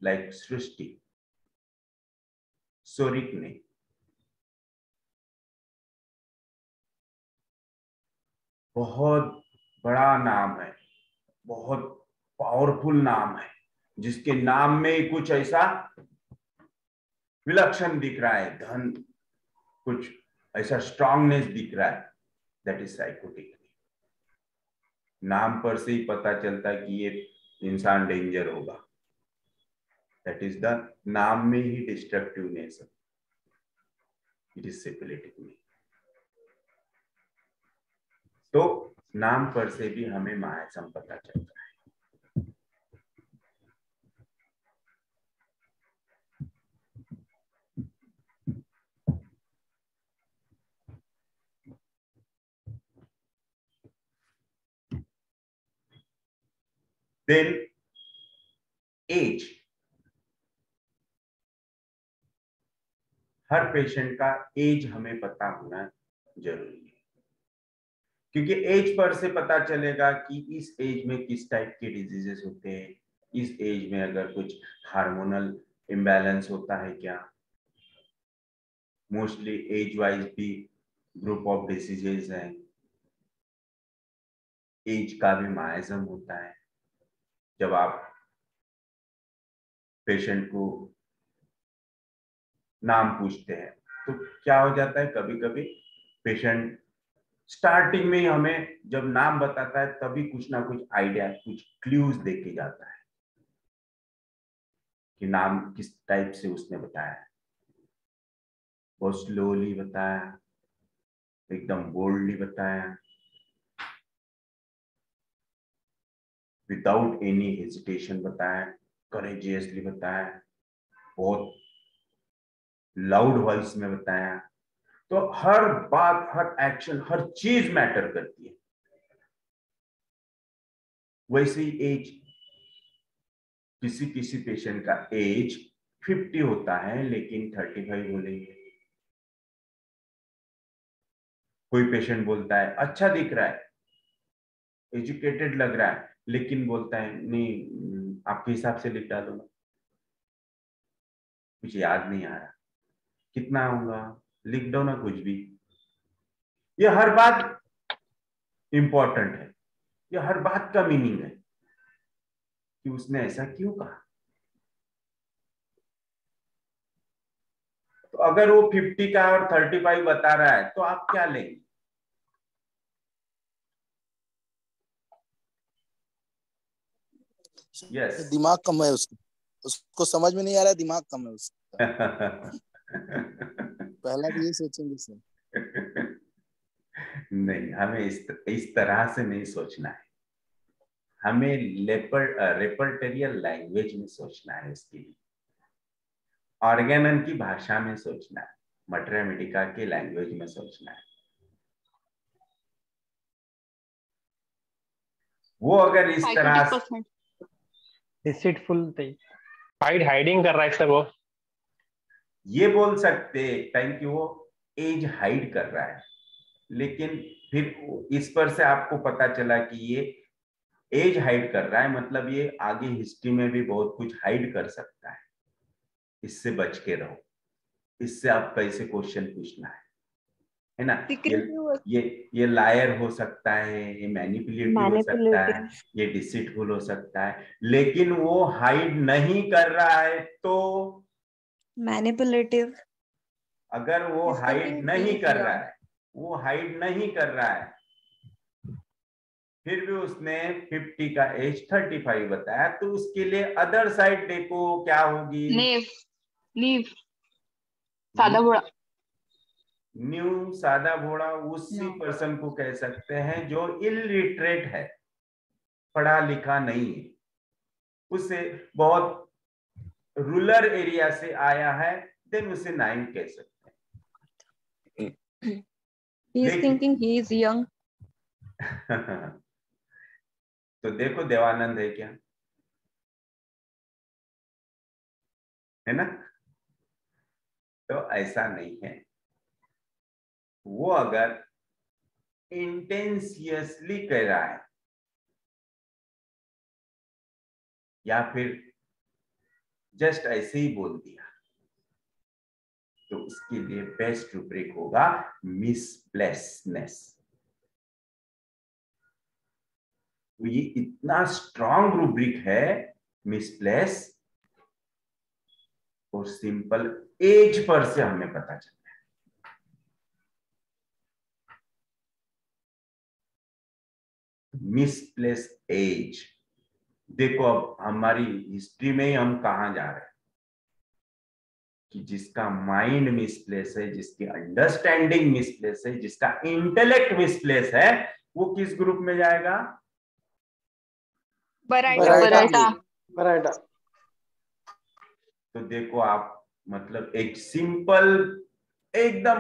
Speaker 1: लाइक सृष्टि, सोरिक ने, बहुत बड़ा नाम है, बहुत पावरफुल नाम है, जिसके नाम में ही कुछ ऐसा विलक्षण दिख रहा है, धन, कुछ ऐसा स्ट्रांगनेस दिख रहा है, दैट इज साइकोटिक। नाम पर से ही पता चलता है कि ये इंसान डेंजर होगा, दैट इज द नाम में ही डिस्ट्रक्टिवनेस, इट इज सिफिलिटिक में। तो नाम पर से भी हमें मायासम पता चलता है। देन एज, हर पेशेंट का एज हमें पता होना जरूरी है। क्योंकि एज पर से पता चलेगा कि इस एज में किस टाइप के डिजीजेस होते हैं, इस एज में अगर कुछ हार्मोनल इम्बैलेंस होता है क्या। मोस्टली एज वाइज भी ग्रुप ऑफ डिसीजेस हैं, एज का भी माइजम होता है। जब आप पेशेंट को नाम पूछते हैं तो क्या हो जाता है, कभी कभी पेशेंट स्टार्टिंग में ही हमें जब नाम बताता है तभी कुछ ना कुछ आइडिया, कुछ क्लूज देके जाता है कि नाम किस टाइप से उसने बताया है। बहुत स्लोली बताया, एकदम बोल्डली बताया, विदाउट एनी हेजिटेशन बताया, करेजियसली बताया, बहुत लाउड वॉइस में बताया। तो हर बात, हर एक्शन, हर चीज मैटर करती है। वैसे ही एज, किसी किसी पेशेंट का एज 50 होता है लेकिन 35 बोलेंगे। कोई पेशेंट बोलता है अच्छा दिख रहा है, एजुकेटेड लग रहा है, लेकिन बोलता है नहीं आपके हिसाब से लिख डालूंगा, कुछ याद नहीं आ रहा, कितना होगा लिख दो ना कुछ भी। ये हर बात इंपॉर्टेंट है, ये हर बात का मीनिंग है कि उसने ऐसा क्यों कहा। तो अगर वो 50 का और 35 बता रहा है तो आप क्या लेंगे? यस
Speaker 8: दिमाग कम है उसको, उसको समझ में नहीं आ रहा है, दिमाग कम है उसका। पहला भी यही सोचेंगे सर।
Speaker 1: नहीं, हमें इस तरह से नहीं सोचना है। हमें रेपर्टरियल लैंग्वेज में सोचना है, इसके लिए ऑर्गेनन की भाषा में सोचना है, मटरा मेडिका के लैंग्वेज में सोचना है। वो अगर इस तरह
Speaker 9: डिसीटफुल हाइडिंग कर रहा है सर, वो
Speaker 1: ये बोल सकते थैंक यू, वो एज हाइड कर रहा है, लेकिन फिर इस पर से आपको पता चला कि ये एज हाइड कर रहा है, मतलब ये आगे हिस्ट्री में भी बहुत कुछ हाइड कर सकता है। इससे बच के रहो, इससे आप कैसे क्वेश्चन पूछना है ना। ये लायर हो सकता है, ये मैनिपुलेटिव हो सकता है, ये डिसीटफुल हो सकता है, लेकिन वो हाइड नहीं कर रहा है तो
Speaker 3: मैनिपुलेटिव।
Speaker 1: अगर वो हाइड नहीं कर रहा है, वो हाइड नहीं कर रहा है, फिर भी उसने 50 का एज 35 बताया, तो उसके लिए अदर साइड देखो क्या होगी,
Speaker 5: नीव सादा घोड़ा।
Speaker 1: न्यू सादा घोड़ा उसी पर्सन को कह सकते हैं जो इलिटरेट है, पढ़ा लिखा नहीं है, उसे बहुत रूरल एरिया से आया है, देन उसे नाइम कह सकते हैं।
Speaker 6: He is thinking he is young.
Speaker 1: तो देखो देवानंद है क्या, है ना। तो ऐसा नहीं है, वो अगर इंटेंसियसली कह रहा है या फिर जस्ट ऐसे ही बोल दिया, तो उसके लिए बेस्ट रूब्रिक होगा मिसप्लेसनेस। तो ये इतना स्ट्रॉन्ग रूब्रिक है मिसप्लेस, और सिंपल एज पर से हमें पता चलता है। मिसप्लेस एज, देखो अब हमारी हिस्ट्री में ही हम कहां जा रहे हैं कि जिसका माइंड मिसप्लेस है, जिसकी अंडरस्टैंडिंग मिसप्लेस है, जिसका इंटेलेक्ट मिसप्लेस है, वो किस ग्रुप में जाएगा?
Speaker 5: बराटा।
Speaker 1: तो देखो आप, मतलब एक सिंपल एकदम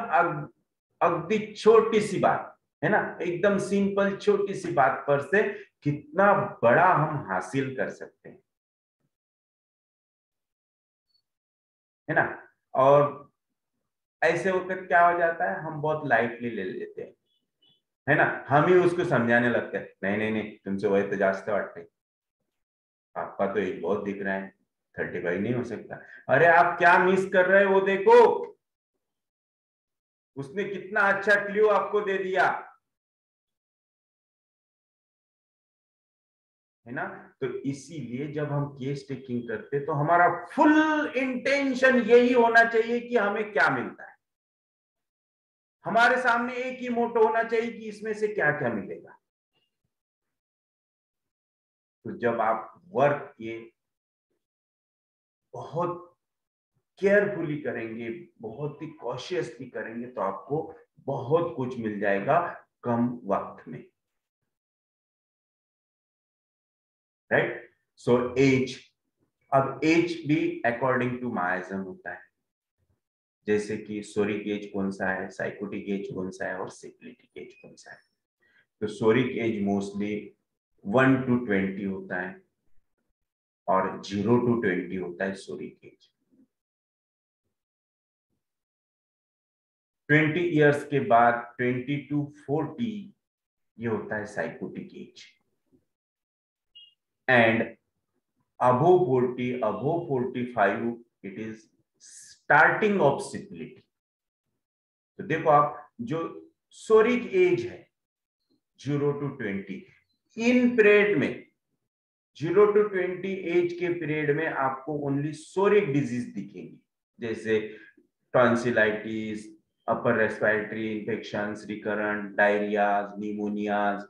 Speaker 1: अगदी छोटी सी बात है ना, एकदम सिंपल छोटी सी बात पर से कितना बड़ा हम हासिल कर सकते हैं, है ना। और ऐसे वक्त क्या हो जाता है, हम बहुत लाइटली ले लेते हैं है ना, हम ही उसको समझाने लगते हैं, नहीं नहीं नहीं तुमसे वही तो जास्त वाटते, आपका तो एज बहुत दिख रहा है, 35 नहीं हो सकता। अरे आप क्या मिस कर रहे हो वो देखो, उसने कितना अच्छा क्लू आपको दे दिया, है ना। तो इसीलिए जब हम केस टेकिंग करते तो हमारा फुल इंटेंशन यही होना चाहिए कि हमें क्या मिलता है, हमारे सामने एक ही मोटो होना चाहिए कि इसमें से क्या क्या मिलेगा। तो जब आप वर्क ये बहुत केयरफुली करेंगे, बहुत ही कॉशियसली करेंगे, तो आपको बहुत कुछ मिल जाएगा कम वक्त में, राइट। सो एज, अब एज भी अकॉर्डिंग टू मायाजम होता है, जैसे कि सोरिक एज कौन सा है, साइकोटिक एज कौन सा है और सिक्लिटिक एज कौन सा है। तो सोरिक एज मोस्टली 1 to 20 होता है और 0 to 20 होता है सोरिक एज। 20 इयर्स के बाद 20 to 40 ये होता है psychotic age, and above 40, above 45 it is starting of syphilis। तो देखो आप जो सोरिक एज है 0 to 20, इन पीरियड में 0 to 20 एज के पीरियड में आपको ओनली सोरिक डिजीज दिखेंगी, जैसे tonsillitis, upper respiratory infections, recurrent diarrhoeas, pneumonias,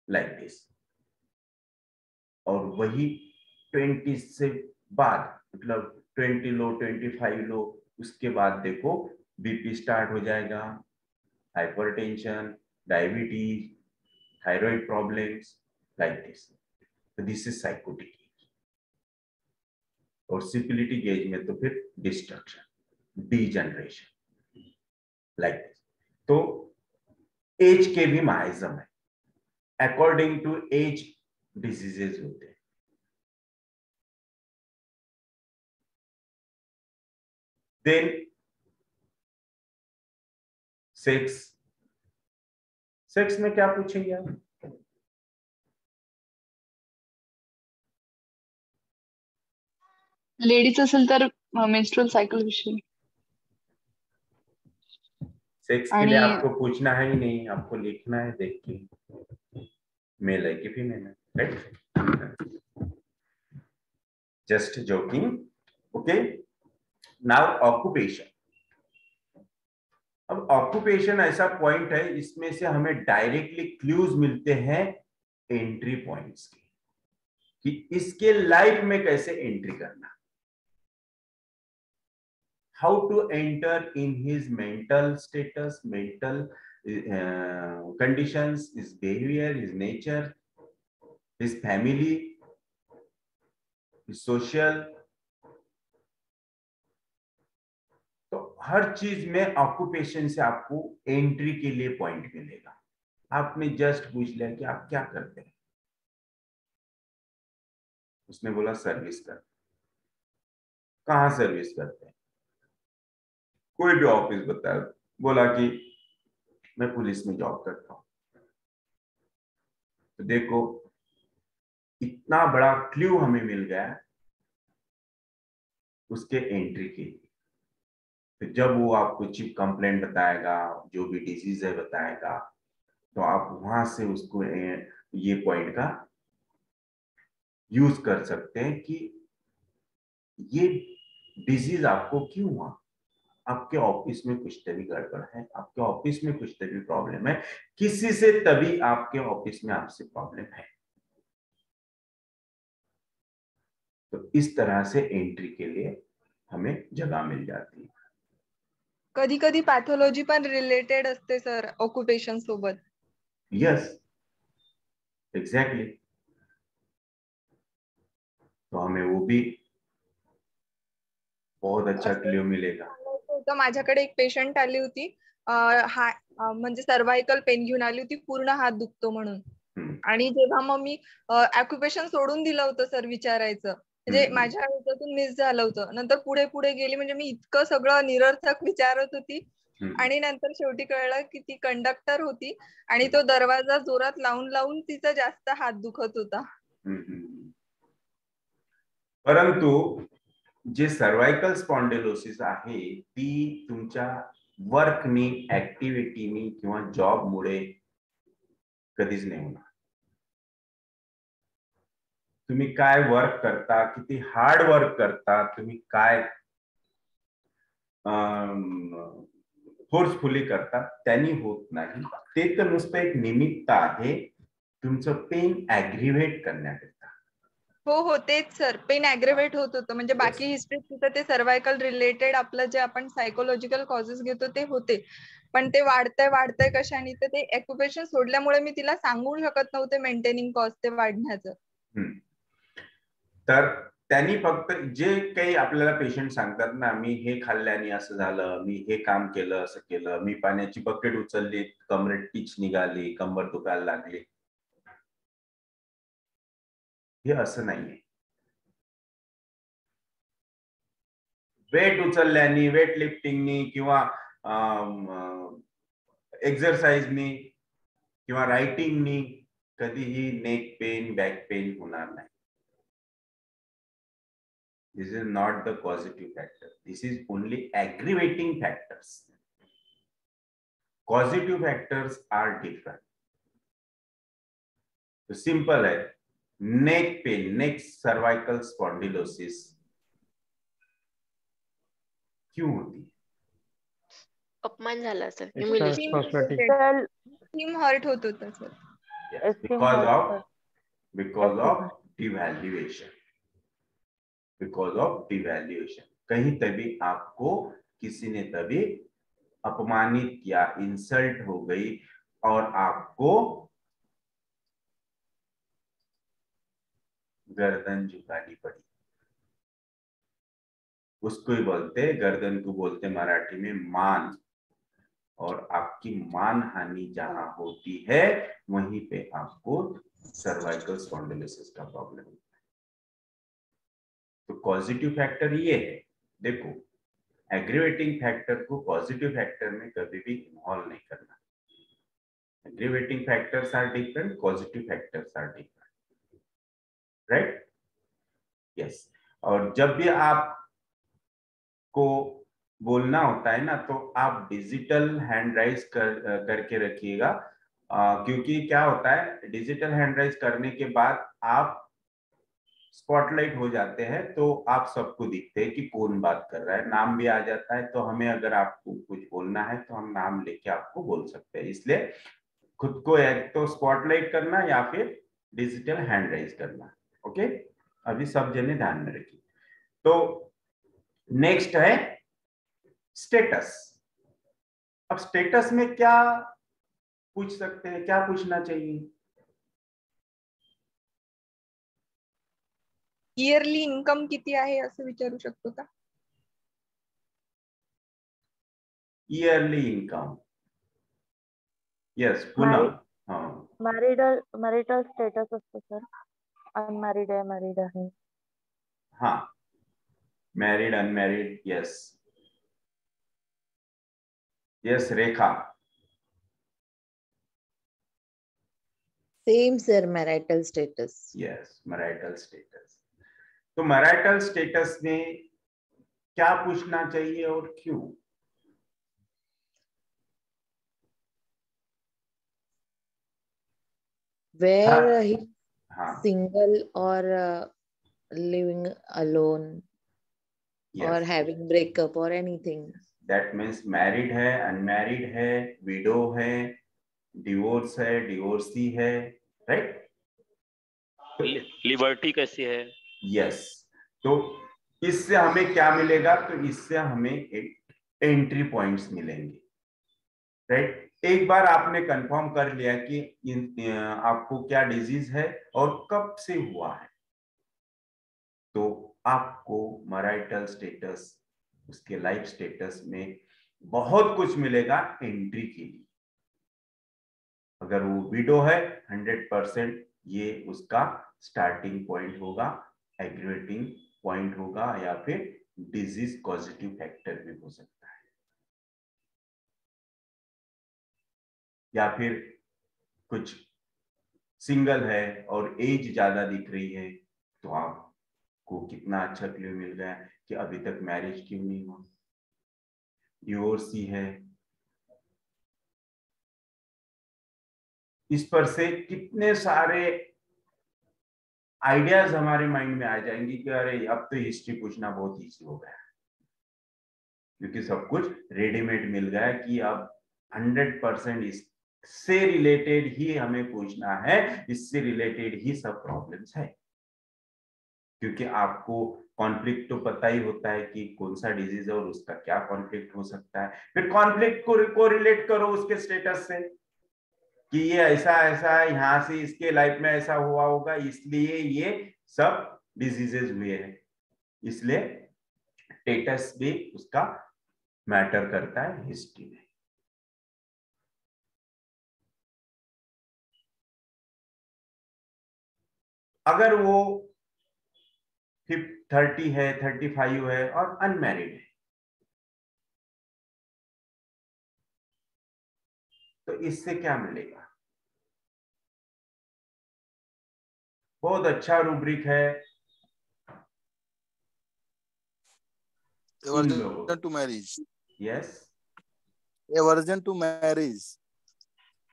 Speaker 1: like this. और वही 20 से बाद, मतलब 20 लो, 25 लो, उसके बाद देखो बीपी स्टार्ट हो जाएगा, hypertension, diabetes, thyroid problems, like this. तो दिस इज साइकोटिक एज। और सिपिलिटिक एज में तो फिर डिस्ट्रक्शन, डीजनरेशन, लाइक दिस। तो एज के भी माइजम है, अकॉर्डिंग टू एज डिजीजेस होते हैं। देन सेक्स, सेक्स में क्या पूछेंगे आप?
Speaker 5: लेडीज असेल तर मेन्स्ट्रुअल सायकल विषयी।
Speaker 1: सेक्स के लिए आपको पूछना है ही नहीं, आपको लिखना है देख के, मेल है कि फीमेल है, right. Just joking, okay. Now occupation. अब ऑक्यूपेशन ऐसा पॉइंट है, इसमें से हमें डायरेक्टली क्लूज मिलते हैं एंट्री पॉइंट्स के, कि इसके लाइफ में कैसे एंट्री करना, how to enter in his mental status, mental conditions, his behavior, his nature, his family, his social। तो हर चीज में ऑक्यूपेशन से आपको एंट्री के लिए पॉइंट मिलेगा। आपने जस्ट पूछ लिया कि आप क्या करते हैं, उसने बोला सर्विस कर। कहाँ सर्विस करते हैं? कोई भी ऑफिस बताया, बोला कि मैं पुलिस में जॉब करता हूं। तो देखो इतना बड़ा क्लू हमें मिल गया उसके एंट्री के लिए। तो जब वो आपको चिप कंप्लेंट बताएगा, जो भी डिजीज है बताएगा, तो आप वहां से उसको ये पॉइंट का यूज कर सकते हैं कि ये डिजीज आपको क्यों हुआ, आपके ऑफिस में कुछ तभी गड़बड़ है, आपके ऑफिस में कुछ तभी प्रॉब्लम है, किसी से तभी आपके ऑफिस में आपसे प्रॉब्लम है। तो इस तरह से एंट्री के लिए हमें जगह मिल जाती है।
Speaker 6: कधी कधी पॅथॉलॉजी पण रिलेटेड असते सर ऑक्युपेशन सोबत।
Speaker 1: Yes, exactly. तो हमें वो भी बहुत अच्छा क्लियर मिलेगा।
Speaker 6: तर माझ्याकडे एक पेशंट आली होती, म्हणजे सर्वायकल पेन घेऊन आली होती, पूर्ण हात दुखतो म्हणून। आणि जेव्हा मग मी ऑक्युपेशन सोडून दिलं होतं सर विचारायचं, म्हणजे माझ्या ह्याच्यातून मिस झालं होतं। नंतर पुढे पुढे गेली, म्हणजे मी इतकं सगळं निरर्थक विचारत होती आणि नंतर शेवटी कळलं की ती कंडक्टर होती आणि तो दरवाजा जोरात लावून लावून तिचा जास्त हात दुखत होता.
Speaker 1: परंतु जे सर्वायकल स्पॉन्डिलोसिस आहे ती तुमच्या वर्कनी, ऍक्टिव्हिटीनी किंवा जॉब मुळे कधीच नाही होणार. तुम्ही काय वर्क करता, किती हार्ड वर्क करता, तुम्ही काय फोर्सफुली करता, त्यांनी होत नाही. ते तर नुसतं एक निमित्त आहे तुमचं पेन ऍग्रिव्हेट करण्याकरता.
Speaker 6: हो तेच सर, पेन ऍग्रेव्हेट होत होतं. म्हणजे बाकी हिस्ट्री तिथं ते सर्वायकल रिलेटेड आपलं जे आपण सायकोलॉजिकल कॉजेस घेतो ते होते, पण ते वाढतंय कशाने, तर ते ऑक्युपेशन सोडल्यामुळे मी तिला सांगू शकत नव्हते मेंटेनिंग कॉस्ट ते वाढण्याचं.
Speaker 1: तर त्यांनी फक्त जे काही आपल्याला पेशंट सांगतात ना, मी हे खाल्ल्याने असं झालं, मी हे काम केलं, असं केलं, मी पाण्याची बकेट उचलली, कमरेत टीच निघाली, कंबर दुखायला लागली, हे असं नाहीये. वेट उचलल्याने, वेट लिफ्टिंगनी किंवा एक्सरसाइजनी किंवा रायटिंगनी कधीही नेक पेन, बॅक पेन होणार नाही. This is not the causative factor. This is only aggravating factors. Causative factors are different. तो simple है. Neck pain, neck cervical spondylosis क्यों होती है?
Speaker 10: अपमान झाला सर.
Speaker 6: टीम हर्ट होत होता sir.
Speaker 1: Yes, because of devaluation. Because of devaluation. कहीं तभी आपको किसी ने तभी अपमानित किया, इंसल्ट हो गई और आपको गर्दन झुकानी पड़ी. उसको ही बोलते, गर्दन को बोलते मराठी में मान. और आपकी मान हानि जहां होती है वहीं पे आपको सर्वाइकल स्पॉन्डिलोसिस का प्रॉब्लम है. तो पॉजिटिव फैक्टर ये है. देखो, एग्रीवेटिंग फैक्टर को पॉजिटिव फैक्टर में कभी भी इन्वॉल्व नहीं करना. Aggravating factors are different, positive factors are different, right? Yes. और जब भी आप को बोलना होता है ना, तो आप डिजिटल हैंड राइज करके रखिएगा, क्योंकि क्या होता है, डिजिटल हैंड राइज करने के बाद आप स्पॉटलाइट हो जाते हैं, तो आप सबको दिखते हैं कि कौन बात कर रहा है, नाम भी आ जाता है. तो हमें अगर आपको कुछ बोलना है तो हम नाम लेके आपको बोल सकते हैं. इसलिए खुद को एक तो स्पॉटलाइट करना या फिर डिजिटल हैंड राइज करना. ओके, अभी सब जने ध्यान में रखिए. तो नेक्स्ट है स्टेटस. अब स्टेटस में क्या पूछ सकते हैं, क्या पूछना चाहिए?
Speaker 6: इयरली इन्कम किती आहे असं विचारू शकतो का?
Speaker 1: Yearly income. यस, पुन्हा
Speaker 11: मॅरिटल स्टेटस असतो सर. अनमॅरिड आहे, मॅरिड आहे.
Speaker 1: हाँ, married, unmarried. Yes yes. Rekha.
Speaker 12: Same sir, marital status.
Speaker 1: Yes, marital status. तो मैरिटल स्टेटस में क्या पूछना चाहिए और क्यों?
Speaker 12: Where he single or living alone,
Speaker 1: yes,
Speaker 12: or having breakup or anything.
Speaker 1: That means married है, unmarried है, widow है, divorce है, divorcee है, right?
Speaker 13: लिबर्टी कैसी है?
Speaker 1: Yes. तो इससे हमें क्या मिलेगा? तो इससे हमें एंट्री पॉइंट्स मिलेंगे, राइट? एक बार आपने कंफर्म कर लिया कि आपको क्या डिजीज है और कब से हुआ है, तो आपको मैरिटल स्टेटस, उसके लाइफ स्टेटस में बहुत कुछ मिलेगा एंट्री के लिए. अगर वो विडो है 100% ये उसका स्टार्टिंग पॉइंट होगा, एग्रीवेटिंग पॉइंट होगा, या फिर डिजीज पॉजिटिव फैक्टर भी हो सकता है. या फिर कुछ सिंगल है और एज ज्यादा दिख रही है, तो आपको कितना अच्छा क्लू मिल गया कि अभी तक मैरिज क्यों नहीं हुआ। डिवोर्सी है, इस पर से कितने सारे आइडियाज हमारे माइंड में आ जाएंगे कि अरे अब तो हिस्ट्री पूछना बहुत इजी हो गया, क्योंकि सब कुछ रेडीमेड मिल गया कि अब 100% इससे रिलेटेड ही हमें पूछना है, इससे रिलेटेड ही सब प्रॉब्लम्स है। क्योंकि आपको कॉन्फ्लिक्ट तो पता ही होता है कि कौन सा डिजीज है और उसका क्या कॉन्फ्लिक्ट हो सकता है, फिर कॉन्फ्लिक्ट को रिलेट करो उसके स्टेटस से कि ये ऐसा ऐसा है, यहाँ से इसके लाइफ में ऐसा हुआ होगा, इसलिए ये सब डिजीजेस हुए हैं। इसलिए स्टेटस भी उसका मैटर करता है हिस्ट्री में। अगर वो 30 है, 35 है और अनमैरिड है, तो इससे क्या मिलेगा? बहुत अच्छा रूब्रिक है इन लोगों।
Speaker 8: Aversion to marriage.
Speaker 1: Yes
Speaker 8: Aversion to marriage.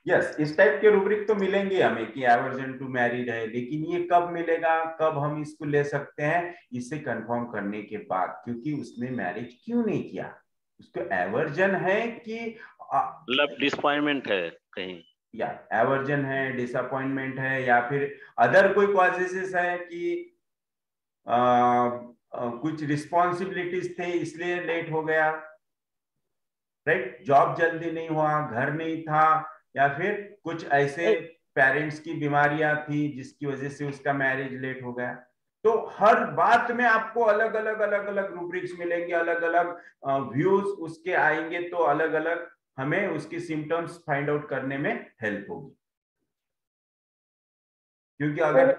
Speaker 1: Yes, इस टाइप के रूब्रिक तो मिलेंगे हमें कि एवर्जन टू मैरिड है, लेकिन ये कब मिलेगा, कब हम इसको ले सकते हैं? इसे कंफर्म करने के बाद, क्योंकि उसने मैरिज क्यों नहीं किया, उसको एवर्जन है कि
Speaker 13: मतलब डिसअपॉइंटमेंट है कहीं,
Speaker 1: या एवर्जन है, डिसअपॉइंटमेंट है, या फिर अदर कोई कॉजेसेस है कि कुछ रिस्पॉन्सिबिलिटीज थे इसलिए लेट हो गया, राइट? जॉब जल्दी नहीं हुआ, घर नहीं था, या फिर कुछ ऐसे पेरेंट्स की बीमारियां थी जिसकी वजह से उसका मैरिज लेट हो गया। तो हर बात में आपको अलग अलग रूब्रिक्स मिलेंगे, अलग अलग व्यूज उसके आएंगे, तो अलग अलग हमें उसकी सिम्टम्स फाइंड आउट करने में हेल्प होगी। क्योंकि अगर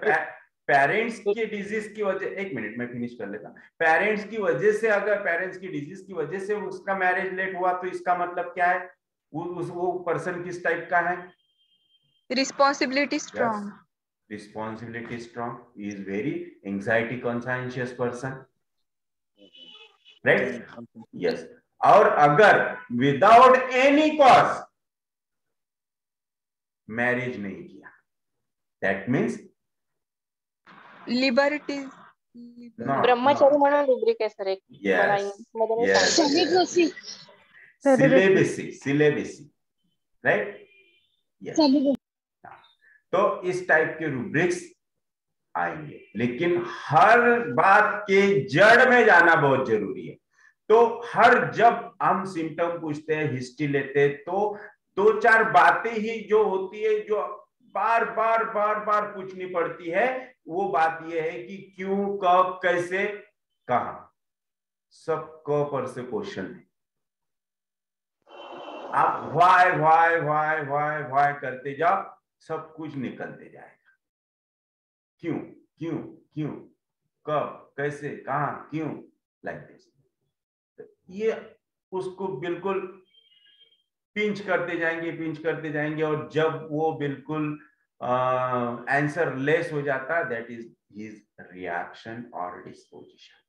Speaker 1: पेरेंट्स की डिजीज की वजह, एक मिनट मैं फिनिश कर लेता, पेरेंट्स की वजह से, अगर पेरेंट्स की डिजीज की वजह से उसका मैरिज लेट हुआ, तो इसका मतलब क्या है? वो पर्सन किस टाइप का है?
Speaker 6: Responsibility strong.
Speaker 1: Responsibility strong, is very anxiety conscious person, right? Yes. और अगर विदाउट एनी कॉज मैरिज नहीं किया, दैट मीन्स
Speaker 6: लिबर्टी,
Speaker 10: ब्रह्मचारी म्हणून रुब्रिक आहे सर एक, मला इंग्लिशमध्ये नाही सांगितलं.
Speaker 1: सिलेबसी, राइट? यस। तो इस टाइप के रूब्रिक्स आएंगे, लेकिन हर बात के जड़ में जाना बहुत जरूरी है। तो जब हम सिम्टम पूछते हैं, हिस्ट्री लेते हैं, तो 2-4 बातें ही जो होती है, जो बार बार पूछनी पड़ती है, वो बात ये है कि क्यों, कब, कैसे, कहां, सब क पर से क्वेश्चन है। आप वाई करते जाओ, सब कुछ निकलते जाएगा। क्यों क्यों क्यों, कब, कैसे, कहां, क्यों, लाइक दिस। ये उसको बिल्कुल पिंच करते जाएंगे, और जब वो बिल्कुल आंसर लेस हो जाता, दैट इज हिज रिएक्शन और डिस्पोजिशन।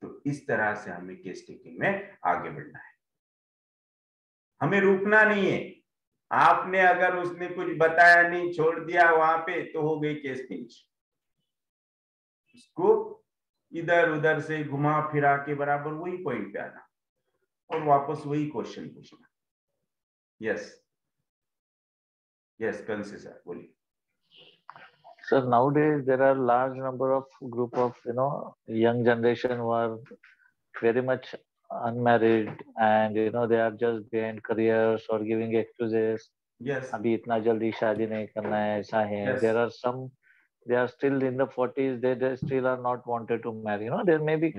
Speaker 1: तो इस तरह से हमें केस टेकिंग में आगे बढ़ना है, हमें रुकना नहीं है। आपने अगर उसने कुछ बताया नहीं, छोड़ दिया वहां पे, तो हो गई केस पिंच। उसको इधर उधर से घुमा फिरा के बराबर वही पॉइंट पे आना और वापस वही क्वेश्चन पूछना। यस कंसी सर, बोलिए।
Speaker 2: Sir, nowadays there are large number of group of young generation who are very much unmarried, and they are just behind careers or giving excuses.
Speaker 1: Yes.
Speaker 2: अभी इतना जल्दी शादी नहीं करना है, ऐसा है.
Speaker 1: Yes.
Speaker 2: There are some, they are still in the 40s. They still are not wanted to marry. There may be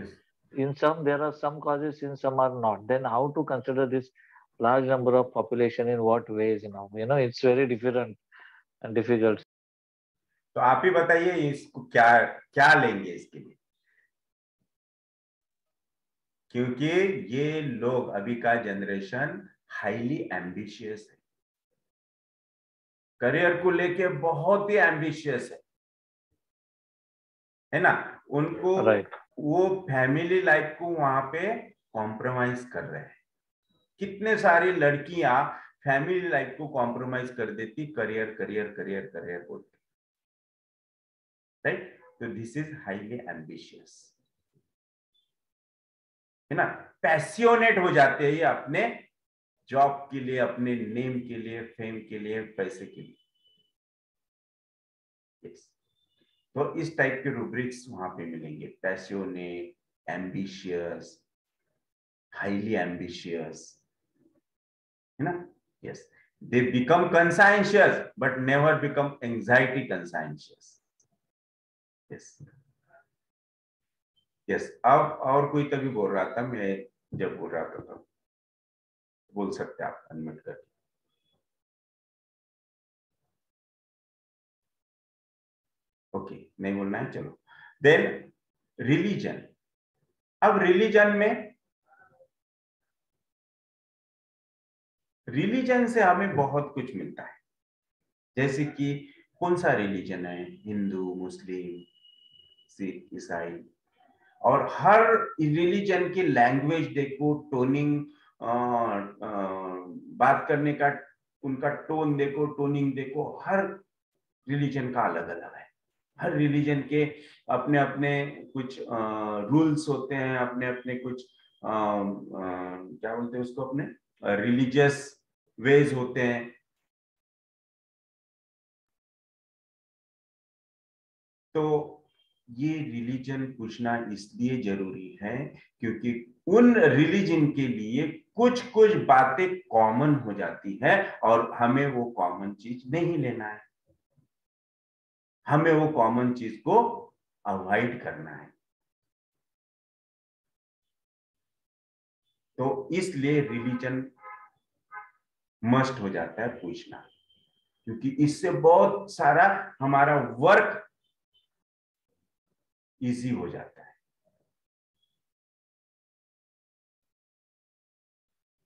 Speaker 2: in some, there are some causes, in some are not. Then how to consider this large number of population, in what ways? It's very different and difficult.
Speaker 1: तो आप ही बताइए इसको क्या लेंगे इसके लिए, क्योंकि ये लोग अभी का जनरेशन हाईली एम्बिशियस करियर को लेके बहुत ही एम्बिशियस है ना। उनको वो फैमिली लाइफ को वहां पे कॉम्प्रोमाइज कर रहे हैं। कितने सारी लड़कियां फैमिली लाइफ को कॉम्प्रोमाइज कर देती करियर करियर करियर करियर बोलते, राइट। तो दिस इज हाईली एम्बिशियस, है ना। पैसियोनेट हो जाते हैं ये अपने जॉब के लिए, अपने नेम के लिए, फेम के लिए, पैसे के लिए। yes. तो इस टाइप के रूब्रिक्स वहां पे मिलेंगे, पैसियोनेट, एम्बिशियस, हाईली एम्बिशियस, है ना। Yes, they become conscientious but never become anxiety conscientious. Yes yes. अब और कोई तभी बोल रहा था, मैं जब बोल रहा था तब बोल सकते आप अनम्यूट करके। ओके, नहीं बोलना है, चलो। Then religion. अब रिलीजन से हमें बहुत कुछ मिलता है, जैसे कि कौन सा रिलीजन है, हिंदू, मुस्लिम, सिख, ईसाई। और हर रिलीजन की लैंग्वेज देखो, टोनिंग, बात करने का उनका टोन देखो, टोनिंग देखो, हर रिलीजन का अलग अलग है। हर रिलीजन के अपने अपने कुछ रूल्स होते हैं, अपने अपने कुछ क्या बोलते हैं उसको, अपने रिलीजियस वेज होते हैं। तो ये रिलीजन पूछना इसलिए जरूरी है क्योंकि उन रिलीजन के लिए कुछ कुछ बातें कॉमन हो जाती है और हमें वो कॉमन चीज नहीं लेना है, हमें वो कॉमन चीज को अवॉइड करना है। तो इसलिए रिलीजन मस्ट हो जाता है पूछना, क्योंकि इससे बहुत सारा हमारा वर्क इजी हो जाता है।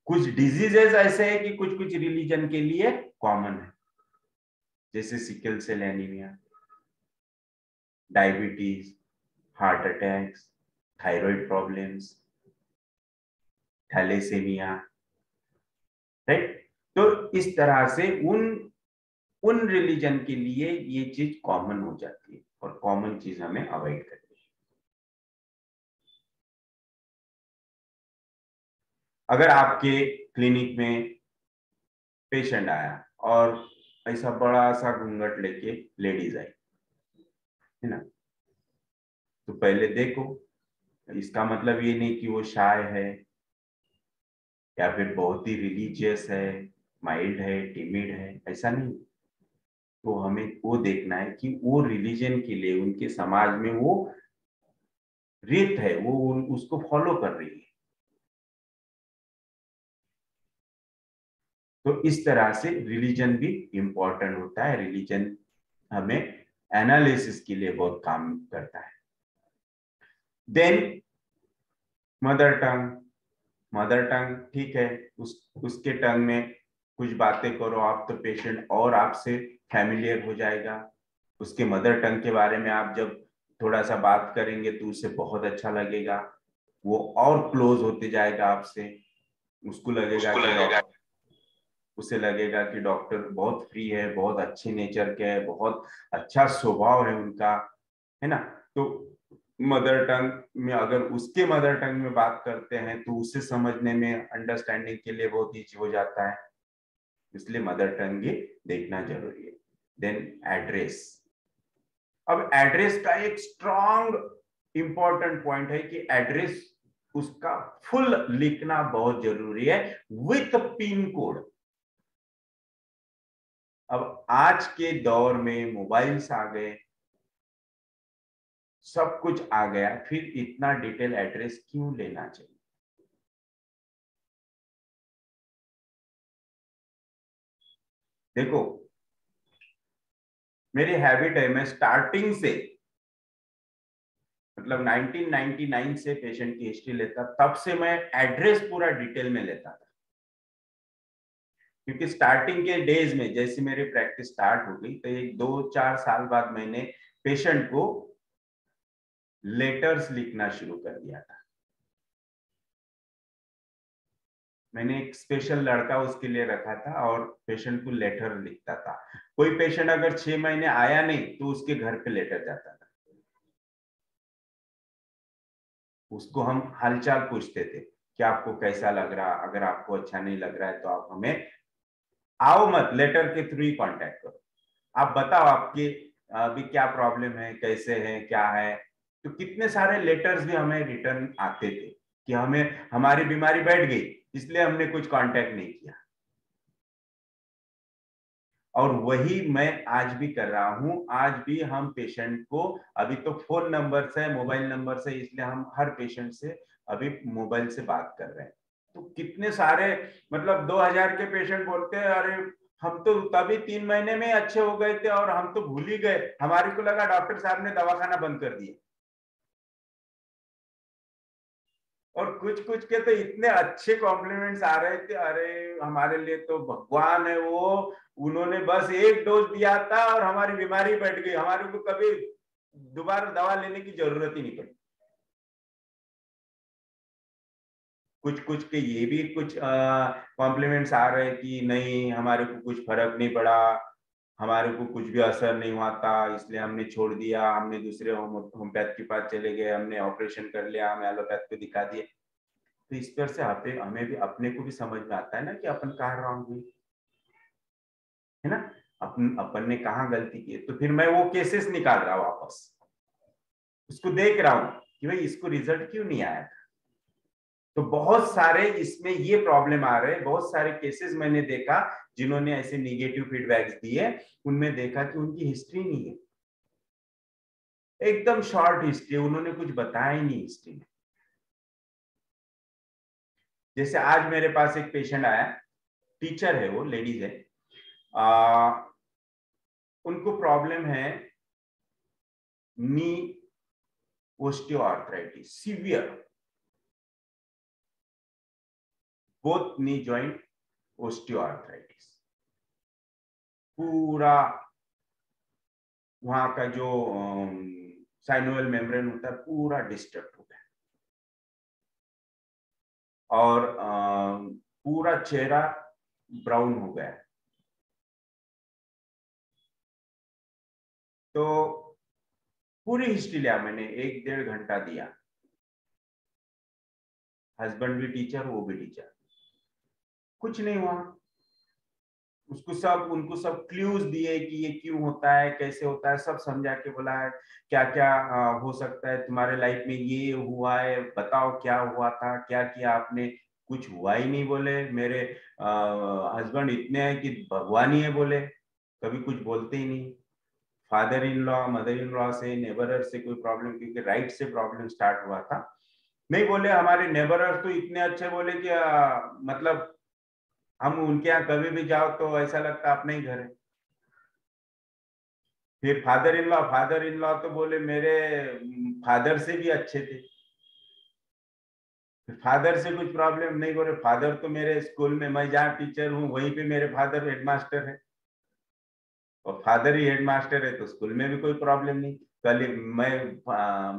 Speaker 1: कुछ डिजीजेस ऐसे हैं कि कुछ कुछ रिलीजन के लिए कॉमन है, जैसे sickle cell anaemia, diabetes, heart attacks, thyroid problems, thalassaemia, right. तो इस तरह से उन रिलीजन के लिए ये चीज कॉमन हो जाती है और कॉमन चीज हमें अवॉइड करनी है। अगर आपके क्लिनिक में पेशेंट आया और ऐसा बड़ा सा घूंघट लेके लेडीज आई, है ना, तो पहले देखो, इसका मतलब ये नहीं कि वो शाय है या फिर बहुत ही रिलीजियस है, माइल्ड है, टिमिड है, ऐसा नहीं। तो हमें वो देखना है कि वो रिलीजन के लिए उनके समाज में वो रीत है, वो उसको फॉलो कर रही है। तो इस तरह से रिलीजन भी इंपॉर्टेंट होता है। रिलीजन हमें एनालिसिस के लिए बहुत काम करता है। देन मदर टंग, ठीक है, उसके टंग में कुछ बातें करो आप, तो पेशेंट और आपसे फैमिलियर हो जाएगा। उसके मदर टंग के बारे में आप जब थोड़ा सा बात करेंगे तो उसे बहुत अच्छा लगेगा, वो और क्लोज होते जाएगा आपसे। उसको लगेगा उसे लगेगा कि डॉक्टर बहुत फ्री है, बहुत अच्छे नेचर के है, बहुत अच्छा स्वभाव है उनका, है ना। तो मदर टंग में अगर उसके मदर टंग में बात करते हैं तो उसे समझने में, अंडरस्टैंडिंग के लिए बहुत ईजी हो जाता है। इसलिए मदर टंग भी देखना जरूरी है। Then address. अब एड्रेस का एक स्ट्रॉन्ग इंपॉर्टेंट पॉइंट है कि एड्रेस उसका फुल लिखना बहुत जरूरी है विथ पिन कोड। अब आज के दौर में मोबाइल्स आ गए, सब कुछ आ गया, फिर इतना डिटेल एड्रेस क्यों लेना चाहिए? देखो, मेरी हैबिट है, मैं स्टार्टिंग से, मतलब 1999 से पेशेंट की हिस्ट्री लेता, तब से मैं एड्रेस पूरा डिटेल में लेता था। क्योंकि स्टार्टिंग के डेज में जैसे मेरी प्रैक्टिस स्टार्ट हो गई तो एक 2-4 साल बाद मैंने पेशेंट को लेटर्स लिखना शुरू कर दिया था। मैंने एक स्पेशल लड़का उसके लिए रखा था और पेशेंट को लेटर लिखता था। कोई पेशेंट अगर 6 महीने आया नहीं तो उसके घर पे लेटर जाता था। उसको हम हालचाल पूछते थे कि आपको कैसा लग रहा, अगर आपको अच्छा नहीं लग रहा है तो आप हमें आओ मत, लेटर के थ्रू ही कांटेक्ट करो, आप बताओ आपकी अभी क्या प्रॉब्लम है, कैसे है, क्या है। तो कितने सारे लेटर्स भी हमें रिटर्न आते थे कि हमें हमारी बीमारी बैठ गई इसलिए हमने कुछ कांटेक्ट नहीं किया। और वही मैं आज भी कर रहा हूं। आज भी हम पेशेंट को, अभी तो फोन नंबर से, मोबाइल नंबर से, इसलिए हम हर पेशेंट से अभी मोबाइल से बात कर रहे हैं। तो कितने सारे, मतलब 2000 के पेशेंट बोलते हैं अरे हम तो तभी 3 महीने में अच्छे हो गए थे और हम तो भूल ही गए, हमारे को लगा डॉक्टर साहब ने दवाखाना बंद कर दिया। और कुछ कुछ के तो इतने अच्छे कॉम्प्लीमेंट्स आ रहे थे, अरे हमारे लिए तो भगवान है वो, उन्होंने बस एक डोज दिया था और हमारी बीमारी बैठ गई, हमारे को कभी दोबारा दवा लेने की जरूरत ही नहीं पड़ी। कुछ कुछ के ये भी कुछ कॉम्प्लीमेंट्स आ रहे कि नहीं हमारे को कुछ फर्क नहीं पड़ा, हमारे को कुछ भी असर नहीं हुआ था, इसलिए हमने छोड़ दिया, हमने दूसरे होम्योपैथ के पास चले गए, हमने ऑपरेशन कर लिया, हमें एलोपैथ को दिखा दिए। तो इस तरह से हमें भी अपने को भी समझ में आता है ना कि अपन कहाँ रॉन्ग हुई है ना, अपन ने कहाँ गलती की। तो फिर मैं वो केसेस निकाल रहा हूँ वापस, उसको देख रहा हूँ कि भाई इसको रिजल्ट क्यों नहीं आया था। तो बहुत सारे इसमें ये प्रॉब्लम आ रहे हैं। बहुत सारे केसेस मैंने देखा जिन्होंने ऐसे निगेटिव फीडबैक्स दिए, उनमें देखा कि उनकी हिस्ट्री नहीं है, एकदम शॉर्ट हिस्ट्री, उन्होंने कुछ बताया ही नहीं हिस्ट्री में। जैसे आज मेरे पास एक पेशेंट आया, टीचर है, वो लेडीज है, उनको प्रॉब्लम है knee osteoarthritis severe, both knee joint osteoarthritis. पूरा वहां का जो साइनोवियल मेम्ब्रेन होता है पूरा डिस्टर्ब हो गया और पूरा चेहरा ब्राउन हो गया। तो पूरी हिस्ट्री लिया मैंने, 1-1.5 घंटा दिया। हस्बैंड भी टीचर, वो भी टीचर, कुछ नहीं हुआ। उनको सब क्लूज दिए कि ये क्यों होता है, कैसे होता है, सब समझा के बोला है क्या क्या हो सकता है तुम्हारे लाइफ में, ये हुआ है, बताओ क्या हुआ था, क्या किया आपने। कुछ हुआ ही नहीं बोले। मेरे हस्बैंड इतने हैं कि भगवान ही है बोले, कभी कुछ बोलते ही नहीं। Father in law, mother in law से, नेबरर से कोई प्रॉब्लम, क्योंकि राइट से प्रॉब्लम स्टार्ट हुआ था, नहीं बोले। हमारे नेबरर तो इतने अच्छे बोले कि मतलब हम उनके यहाँ कभी भी जाओ तो ऐसा लगता अपना ही घर है। फिर फादर इन लॉ तो बोले मेरे फादर से भी अच्छे थे। फादर से कुछ प्रॉब्लम नहीं बोले, फादर तो मेरे स्कूल में, मैं जहाँ टीचर हूँ वहीं पे मेरे फादर हेडमास्टर है, और फादर ही हेडमास्टर है तो स्कूल में भी कोई प्रॉब्लम नहीं। कल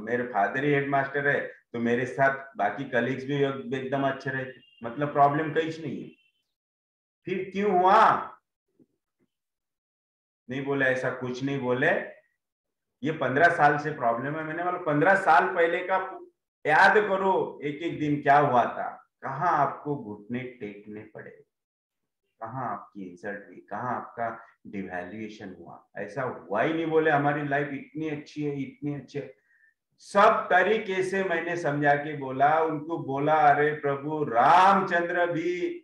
Speaker 1: मेरे फादर ही हेडमास्टर है तो मेरे साथ बाकी कलीग्स भी एकदम अच्छे रहते, मतलब प्रॉब्लम कहीं नहीं है। फिर क्यों हुआ नहीं बोले, ऐसा कुछ नहीं बोले, ये 15 साल से प्रॉब्लम है। मैंने बोला 15 साल पहले का याद करो, एक एक दिन क्या हुआ था, कहाँ आपको घुटने टेकने पड़े, कहाँ आपकी इंसल्ट हुई, कहाँ आपका डिवैल्यूएशन हुआ, ऐसा हुआ ही नहीं बोले। हमारी लाइफ इतनी अच्छी है, इतनी अच्छी है। सब तरीके से मैंने समझा के बोला उनको, बोला अरे प्रभु रामचंद्र भी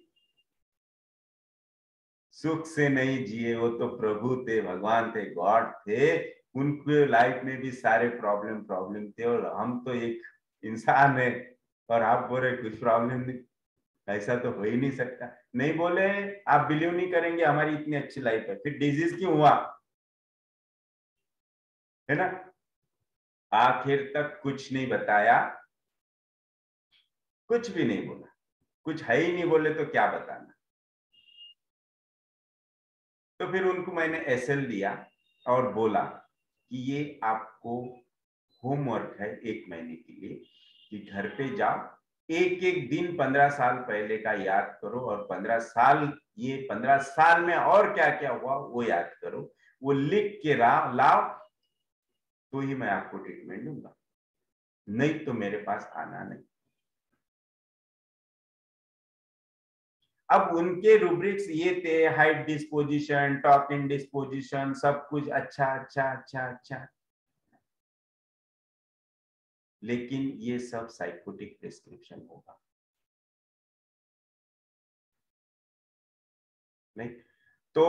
Speaker 1: सुख से नहीं जिए, वो तो प्रभु थे, भगवान थे, गॉड थे, उनके लाइफ में भी सारे प्रॉब्लम थे, और हम तो एक इंसान है और आप बोल रहे कुछ प्रॉब्लम नहीं, ऐसा तो हो ही नहीं सकता। नहीं बोले, आप बिलीव नहीं करेंगे, हमारी इतनी अच्छी लाइफ है, फिर डिजीज क्यों हुआ है ना। आखिर तक कुछ नहीं बताया, कुछ भी नहीं बोला, कुछ है ही नहीं बोले तो क्या बताना। तो फिर उनको मैंने SL दिया और बोला कि ये आपको होमवर्क है 1 महीने के लिए, कि घर पे जाओ, एक एक दिन 15 साल पहले का याद करो और 15 साल में और क्या क्या हुआ वो याद करो, वो लिख के लाओ, तो ही मैं आपको ट्रीटमेंट दूंगा, नहीं तो मेरे पास आना नहीं। अब उनके रूब्रिक्स ये थे, height disposition, talk in disposition, सब कुछ अच्छा अच्छा अच्छा अच्छा, लेकिन ये सब साइकोटिक प्रिस्क्रिप्शन होगा नहीं। तो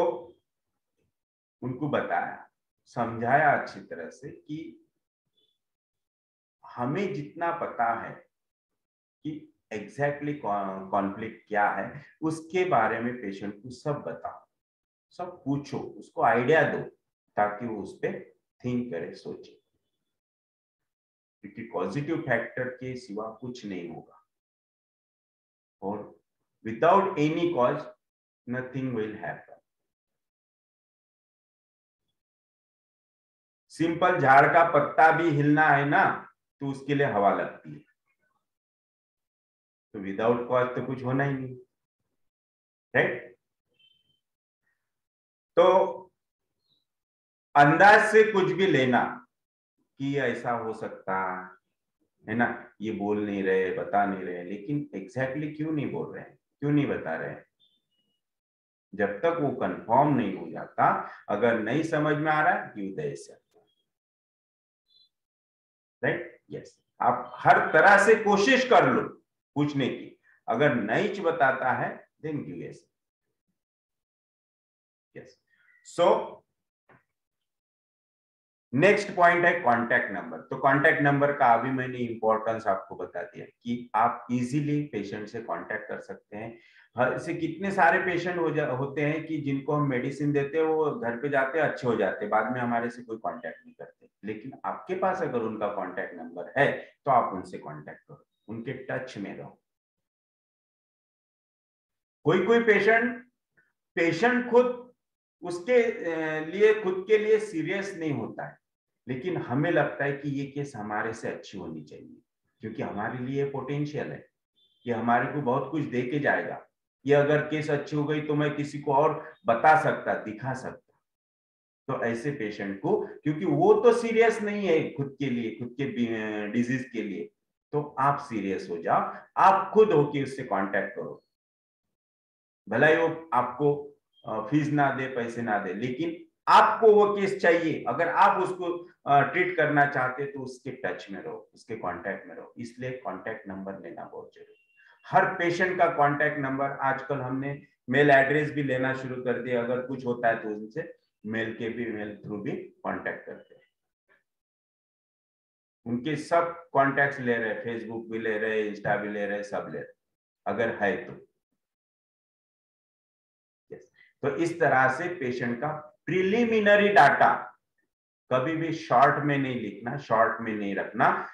Speaker 1: उनको बताया, समझाया अच्छी तरह से कि हमें जितना पता है कि एग्जैक्टली कॉन्फ्लिक्ट क्या है, उसके बारे में पेशेंट को सब बताओ, सब पूछो, उसको आइडिया दो, ताकि वो उस पर थिंक करे, सोचे, क्योंकि पॉजिटिव फैक्टर के सिवा कुछ नहीं होगा, और without any cause nothing will happen. Simple झाड़ का पत्ता भी हिलना है ना, तो उसके लिए हवा लगती है, तो विदाउट कॉज तो कुछ होना ही नहीं, राइट। तो अंदाज से कुछ भी लेना कि ऐसा हो सकता है ना, ये बोल नहीं रहे, बता नहीं रहे, लेकिन एग्जैक्टली क्यों नहीं बोल रहे हैं, क्यों नहीं बता रहे हैं, जब तक वो कंफर्म नहीं हो जाता, अगर नहीं समझ में आ रहा है कि उदय से, राइट, यस, आप हर तरह से कोशिश कर लो पूछने की, अगर नहीं बताता है then give yes. So next point है कांटेक्ट नंबर। तो कांटेक्ट नंबर का अभी मैंने इंपॉर्टेंस आपको बता दिया कि आप इजीली पेशेंट से कांटेक्ट कर सकते हैं। ऐसे कितने सारे पेशेंट होते हैं कि जिनको हम मेडिसिन देते हैं, वो घर पे जाते हैं, अच्छे हो जाते हैं, बाद में हमारे से कोई कांटेक्ट नहीं करते, लेकिन आपके पास अगर उनका कांटेक्ट नंबर है तो आप उनसे कांटेक्ट करो, उनके टच में रहो। कोई पेशेंट खुद उसके लिए, खुद के लिए सीरियस नहीं होता है, लेकिन हमें लगता है कि ये केस हमारे से अच्छी होनी चाहिए, क्योंकि हमारे लिए पोटेंशियल है, ये हमारे को बहुत कुछ दे के जाएगा, ये अगर केस अच्छी हो गई तो मैं किसी को और बता सकता, दिखा सकता। तो ऐसे पेशेंट को, क्योंकि वो तो सीरियस नहीं है खुद के लिए, खुद के डिजीज के लिए, तो आप सीरियस हो जाओ, आप खुद होके उससे कांटेक्ट करो, भला ही वो आपको फीस ना दे, पैसे ना दे, लेकिन आपको वो केस चाहिए, अगर आप उसको ट्रीट करना चाहते तो उसके टच में रहो, उसके कांटेक्ट में रहो। इसलिए कांटेक्ट नंबर लेना बहुत जरूरी है। हर पेशेंट का कांटेक्ट नंबर, आजकल हमने मेल एड्रेस भी लेना शुरू कर दिया, अगर कुछ होता है तो उनसे मेल थ्रू भी कांटेक्ट करते हैं। उनके सब कॉन्टैक्ट्स ले रहे, फेसबुक भी ले रहे, इंस्टा भी ले रहे, सब ले रहे, अगर है तो। तो इस तरह से पेशेंट का प्रिलिमिनरी डाटा कभी भी शॉर्ट में नहीं लिखना, शॉर्ट में नहीं रखना,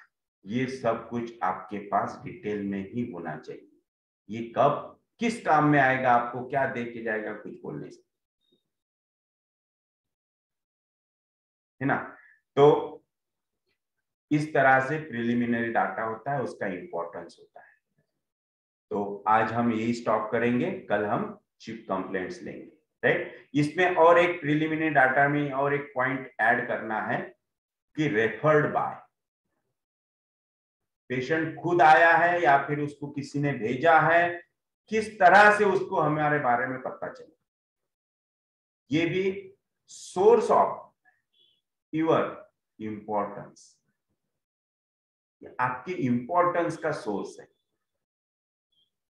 Speaker 1: ये सब कुछ आपके पास डिटेल में ही होना चाहिए। ये कब किस काम में आएगा, आपको क्या दे के जाएगा, कुछ बोल नहीं सकते, है ना। तो इस तरह से प्रिलिमिनरी डाटा होता है, उसका इंपॉर्टेंस होता है। तो आज हम यही स्टॉप करेंगे, कल हम चिप कंप्लेंट्स लेंगे, राइट। इसमें और एक प्रिलिमिनरी डाटा में और एक पॉइंट ऐड करना है कि रेफर्ड बाय, पेशेंट खुद आया है या फिर उसको किसी ने भेजा है, किस तरह से उसको हमारे बारे में पता चला, ये भी सोर्स ऑफ योर इंपॉर्टेंस, आपके इंपॉर्टेंस का सोर्स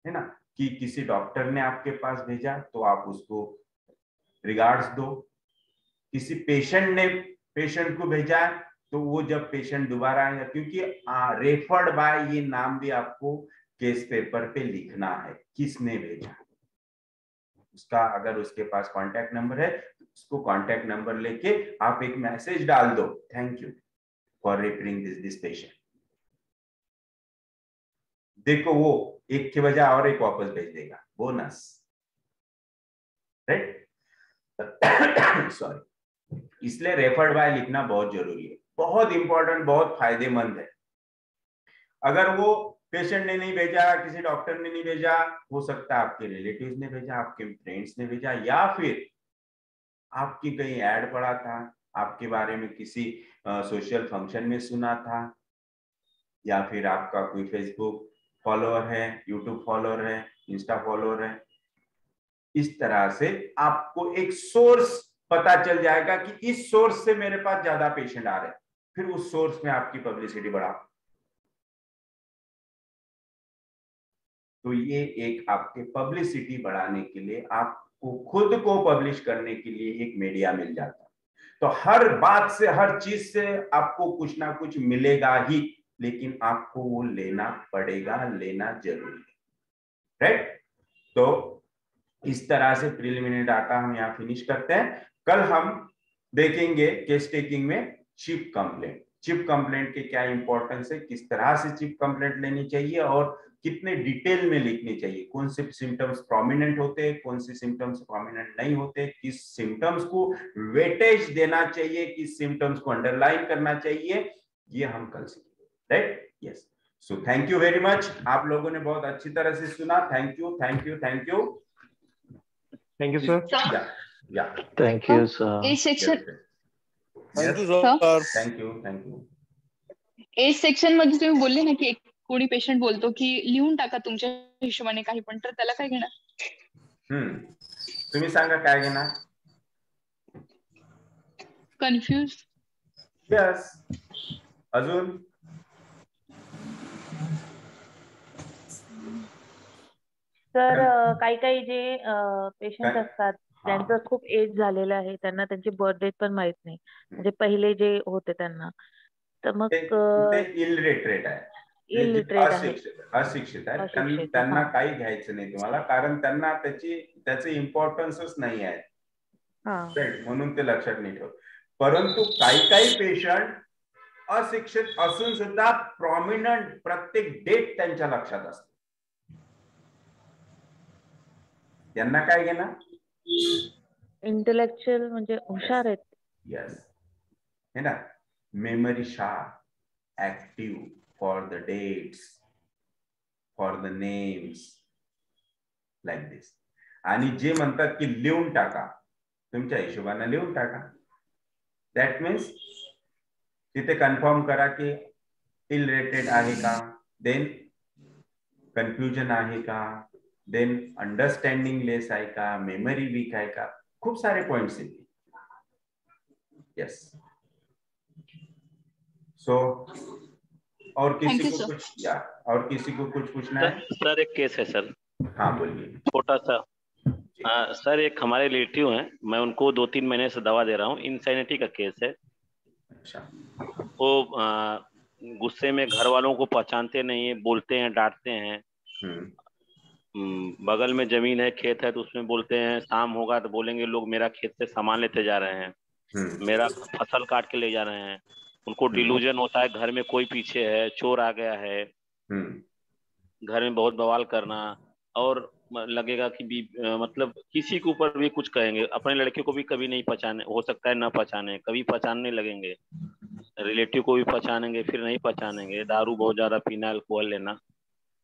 Speaker 1: है ना। कि किसी डॉक्टर ने आपके पास भेजा तो आप उसको रिगार्ड्स दो, किसी पेशेंट ने पेशेंट को भेजा है तो वो जब पेशेंट दोबारा आएगा, क्योंकि रेफर्ड बाय ये नाम भी आपको केस पेपर पे लिखना है, किसने भेजा उसका, अगर उसके पास कांटेक्ट नंबर है तो उसको कांटेक्ट नंबर लेके आप एक मैसेज डाल दो, thank you for referring this patient. देखो वो एक के बजाय और एक वापस भेज देगा, बोनस, राइट। सॉरी, इसलिए रेफर्ड बाय लिखना बहुत जरूरी है, बहुत इंपॉर्टेंट, बहुत फायदेमंद है। अगर वो पेशेंट ने नहीं भेजा, किसी डॉक्टर ने नहीं भेजा, हो सकता है आपके रिलेटिव्स ने भेजा, आपके फ्रेंड्स ने भेजा, या फिर आपकी कहीं ऐड पड़ा था, आपके बारे में किसी सोशल फंक्शन में सुना था, या फिर आपका कोई फेसबुक फॉलोअर है, यूट्यूब फॉलोअर है, इंस्टा फॉलोअर है। इस तरह से आपको एक सोर्स पता चल जाएगा कि इस सोर्स से मेरे पास ज्यादा पेशेंट आ रहे हैं, फिर उस सोर्स में आपकी पब्लिसिटी बढ़ाओ। तो ये एक आपके पब्लिसिटी बढ़ाने के लिए, आपको खुद को पब्लिश करने के लिए एक मीडिया मिल जाता है। तो हर बात से, हर चीज से आपको कुछ ना कुछ मिलेगा ही, लेकिन आपको वो लेना पड़ेगा, लेना जरूरी है, राइट। तो इस तरह से प्रिलिमिनरी डाटा हम यहाँ फिनिश करते हैं। कल हम देखेंगे केस टेकिंग में चिप कंप्लेंट। चिप कंप्लेंट के क्या इंपॉर्टेंस है, किस तरह से चिप कंप्लेंट लेनी चाहिए और कितने डिटेल में लिखनी चाहिए, कौन से सिम्टम्स प्रोमिनेंट होते हैं, कौन से सिम्टम्स प्रोमिनेंट नहीं होते, किस सिम्टम्स को वेटेज देना चाहिए, किस सिम्टम्स को अंडरलाइन करना चाहिए, ये हम कल सीखेंगे, right. Yes, so thank you very much. आप लोगों ने बहुत अच्छी तरह से सुना। Thank you, thank you, thank you,
Speaker 7: thank you sir.
Speaker 1: या
Speaker 2: thank you sir.
Speaker 5: A section,
Speaker 8: thank you sir.
Speaker 1: Thank you, thank you.
Speaker 5: A section मध्ये तुम्ही बोलले ना की कोणी पेशंट बोलतो की लिहून टाका तुमच्या हिशोबाने काही पण, तर त्याला काय घेणार?
Speaker 1: तुम्ही सांगा काय घेणार?
Speaker 5: कन्फ्यूज.
Speaker 1: यस, अजून
Speaker 11: सर काही काही जे पेशंट असतात त्यांचं खूप एज झालेलं आहे, त्यांना त्यांची बर्थ डेट पण माहित नाही, म्हणजे पहिले जे होते त्यांना, तर मग
Speaker 1: ते इलिटरेट आहे,
Speaker 11: इलिटरेट आहे,
Speaker 1: अशिक्षित आहे, त्यांना काही घ्यायचं नाही तुम्हाला, कारण त्यांना त्याचे इम्पॉर्टन्सच नाही आहे, म्हणून ते लक्षात नाही ठेवत. परंतु काही काही पेशंट अशिक्षित असून सुद्धा प्रॉमिनंट प्रत्येक डेट त्यांच्या लक्षात असते, त्यांना काय घेणार?
Speaker 11: इंटेलेक्चुअल म्हणजे हुशार आहेत.
Speaker 1: यस, है ना, memory sharp, active for the dates, for the names, like this. आणि जे म्हणतात की लिहून टाका, तुमच्या हिशोबाने लिहून टाका. दॅट मीन्स तिथे कन्फर्म करा की इलिटरेटेड आहे का, देन कन्फ्युजन आहे का, देन अंडरस्टँडिंग लेस आहे का, मेमरी वीक आहे का, खूप सारे पॉइंट्स आहेत. यस, सो और किसी को कुछ, या और किसी को कुछ पूछना है?
Speaker 13: सर एक केस है सर.
Speaker 1: हाँ बोलिए.
Speaker 13: छोटा सा. सर एक हमारे रिलेटिव हैं, मैं उनको 2-3 महीने से दवा दे रहा हूँ, इंसैनिटी का केस है.
Speaker 1: अच्छा.
Speaker 13: वो गुस्से में घर वालों को पहचानते नहीं है, बोलते हैं, डांटते हैं. बगल में जमीन है, खेत है, तो उसमें बोलते हैं शाम होगा तो बोलेंगे लोग मेरा खेत से सामान लेते जा रहे हैं, मेरा फसल काट के ले जा रहे हैं. उनको डिलूजन होता है घर में कोई पीछे है, चोर आ गया है, घर में बहुत बवाल करना, और लगेगा कि मतलब किसी के ऊपर भी कुछ कहेंगे. अपने लड़के को भी कभी नहीं पहचाने, हो सकता है ना पहचाने, कभी पहचानने लगेंगे, रिलेटिव को भी पहचानेंगे, फिर नहीं पहचानेंगे. दारू बहुत ज्यादा पीना, अल्कोहल लेना.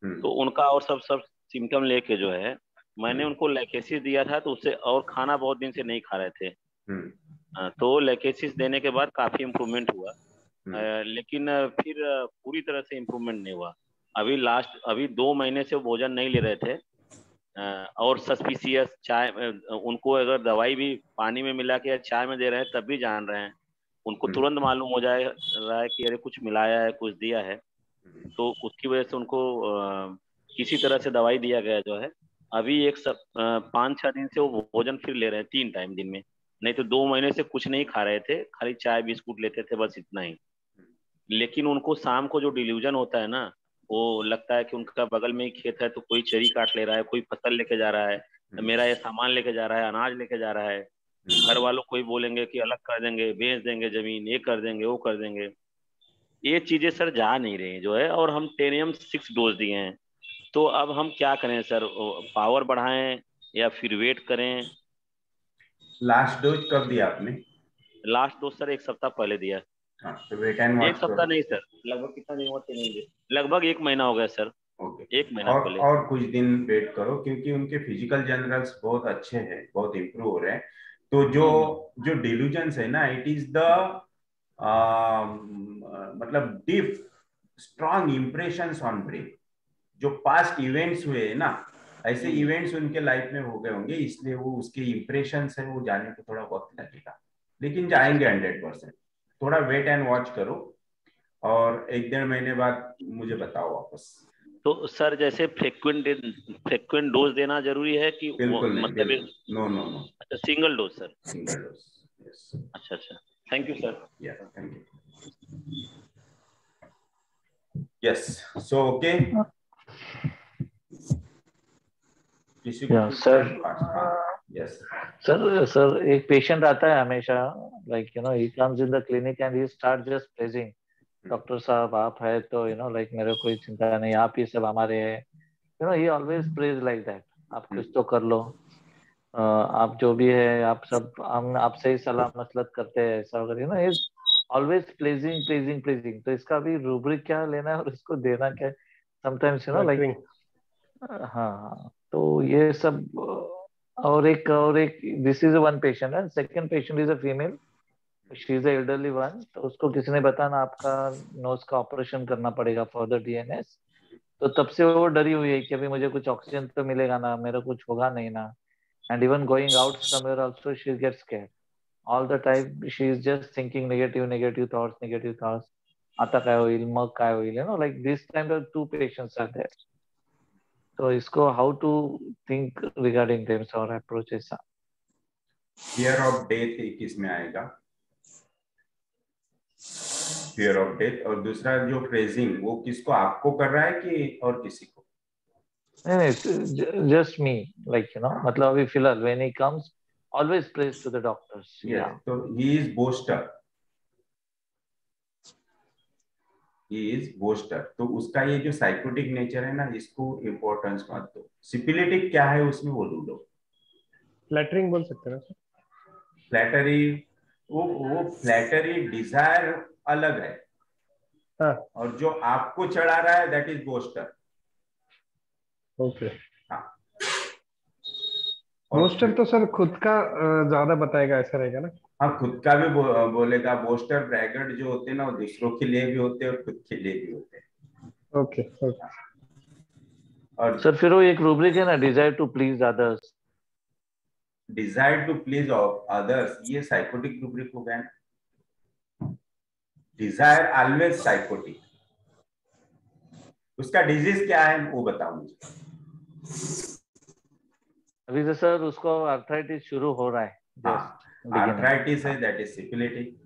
Speaker 13: तो उनका और सब सिम्टम लेके जो है, मैंने उनको लैकेसिस दिया था, तो उससे, और खाना बहुत दिन से नहीं खा रहे थे, तो लैकेसिस देने के बाद काफी इम्प्रूवमेंट हुआ. लेकिन फिर पूरी तरह से इम्प्रूवमेंट नहीं हुआ. अभी 2 महीने से वो भोजन नहीं ले रहे थे, और सस्पिशियस चाय, उनको अगर दवाई भी पानी में मिला के या चाय में दे रहे हैं तब भी जान रहे हैं. उनको तुरंत मालूम हो जाए रहा है कि अरे कुछ मिलाया है, कुछ दिया है, तो उसकी वजह से उनको किसी तरह से दवाई दिया गया जो है. अभी 5-6 दिन से वो भोजन फिर ले रहे हैं 3 टाइम दिन में, नहीं तो 2 महीने से कुछ नहीं खा रहे थे, खाली चाय बिस्कुट लेते थे, बस इतना ही. लेकिन उनको शाम को जो डिल्यूजन होता है ना, वो लगता है कि उनका बगल में ही खेत है तो कोई चरी काट ले रहा है, कोई फसल लेके जा रहा है, मेरा ये सामान लेके जा रहा है, अनाज लेके जा रहा है. घर वालों को ही बोलेंगे कि अलग कर देंगे, बेच देंगे जमीन, ये कर देंगे, वो कर देंगे. ये चीजें सर जा नहीं रही जो है, और हम टेनियम 6 डोज दिए हैं. तो अब हम क्या करें सर, पावर बढ़ाएं या फिर वेट करें?
Speaker 1: लास्ट डोज कब दिया आपने?
Speaker 13: लास्ट डोज सर 1 सप्ताह पहले दिया।
Speaker 1: हाँ, तो वेट एंड वॉच
Speaker 13: 1 सप्ताह नहीं सर, लगभग कितना दिन हुआ, 3 दिन, लगभग 1 महीना हो गया सर।
Speaker 1: ओके,
Speaker 13: 1 महीना पहले।
Speaker 1: और कुछ दिन वेट करो, क्योंकि उनके फिजिकल जनरल्स बहुत अच्छे हैं, बहुत इम्प्रूव हो रहे हैं। तो जो डिल्यूजन्स है ना, इट इज द मतलब deep strong impressions on brain. जो पास्ट इवेंट्स हुए हैं ना, ऐसे इवेंट्स उनके लाइफ में हो गए होंगे, इसलिए वो उसके इम्प्रेशंस है, वो जाने को थोड़ा वक्त लगेगा, लेकिन जाएंगे 100%। थोड़ा वेट एंड वॉच करो, और 1-1.5 महीने बाद मुझे बताओ वापस।
Speaker 13: तो सर जैसे फ्रिक्वेंट डोज देना जरूरी है कि
Speaker 1: बिल्कुल नहीं,
Speaker 13: मतलब
Speaker 1: नो।
Speaker 13: अच्छा, single dose sir?
Speaker 1: Single dose, yes.
Speaker 13: अच्छा, थैंक यू सर।
Speaker 1: या, thank you. Yes, so okay. किसी को
Speaker 2: सर,
Speaker 1: यस
Speaker 2: सर एक पेशेंट आता है हमेशा, like you no he comes in the clinic and he start just praising, doctor साहब आप है तो यू नो लाइक मेरे कोई चिंता नहीं, आप ही सब हमारे हैं, you know he always praise like that, आप कुछ तो कर लो, आप जो भी है आप सब, हम आपसे ही सलाह मसलत करते हैं, ऐसा वगैरह, you know he always pledging. तो इसका भी रूब्रिक क्या लेना है और इसको देना क्या है, समटाइम्स यू नो लाइक, हाँ तो ये सब। और एक दिस इज वन पेशेंट है, second patient is a female, she is elderly one, तो उसको किसी ने बताया ना आपका नोज का ऑपरेशन करना पड़ेगा फॉर द डीएनएस, तो तब से वो डरी हुई है कि अभी मुझे कुछ ऑक्सीजन तो मिलेगा ना, मेरा कुछ होगा नहीं ना, and even going out somewhere also she gets scared all the time, she is just thinking negative thoughts, आता काय होईल, मग काय होईल, you know like this kind of 2 patients are there. तो इसको how to think regarding them और approach ऐसा।
Speaker 1: फियर ऑफ डेथ एक इसमें आएगा, फियर ऑफ डेथ, और दूसरा जो प्रेजिंग वो किसको, आपको कर रहा है कि और किसी को?
Speaker 2: नहीं, just me, like you know मतलब अभी फिलहाल when he comes always praise to the doctors.
Speaker 1: Yeah, तो ही इज बोस्टर, तो उसका ये जो साइकोटिक नेचर है ना, इसको इम्पोर्टेंस मत दो। सिपिलिटिक क्या है उसमें वो ढूंढो।
Speaker 7: फ्लैटरिंग बोल सकते हैं ना?
Speaker 1: फ्लैटरी, वो फ्लैटरी डिजायर अलग है,
Speaker 7: हाँ।
Speaker 1: और जो आपको चढ़ा रहा है दैट इज बोस्टर।
Speaker 7: ओके,
Speaker 1: हाँ,
Speaker 7: बोस्टर तो सर खुद का ज्यादा बताएगा, ऐसा रहेगा ना?
Speaker 1: हाँ, खुद का भी बोलेगा। बोस्टर ब्रैगर्ट जो होते हैं ना, वो दूसरों के लिए भी होते हैं और खुद के लिए भी होते हैं।
Speaker 7: ओके।
Speaker 1: और
Speaker 2: सर फिर वो एक रूब्रिक है ना, डिजायर टू प्लीज अदर्स,
Speaker 1: ये साइकोटिक रूब्रिक हो गया। Desire always psychotic. उसका डिजीज क्या है वो बताओ मुझे।
Speaker 2: अभी तो सर उसको आर्थराइटिस शुरू हो रहा है।
Speaker 1: हाँ, आर्थराइटिस है, दैट इज सिपिलिटिक,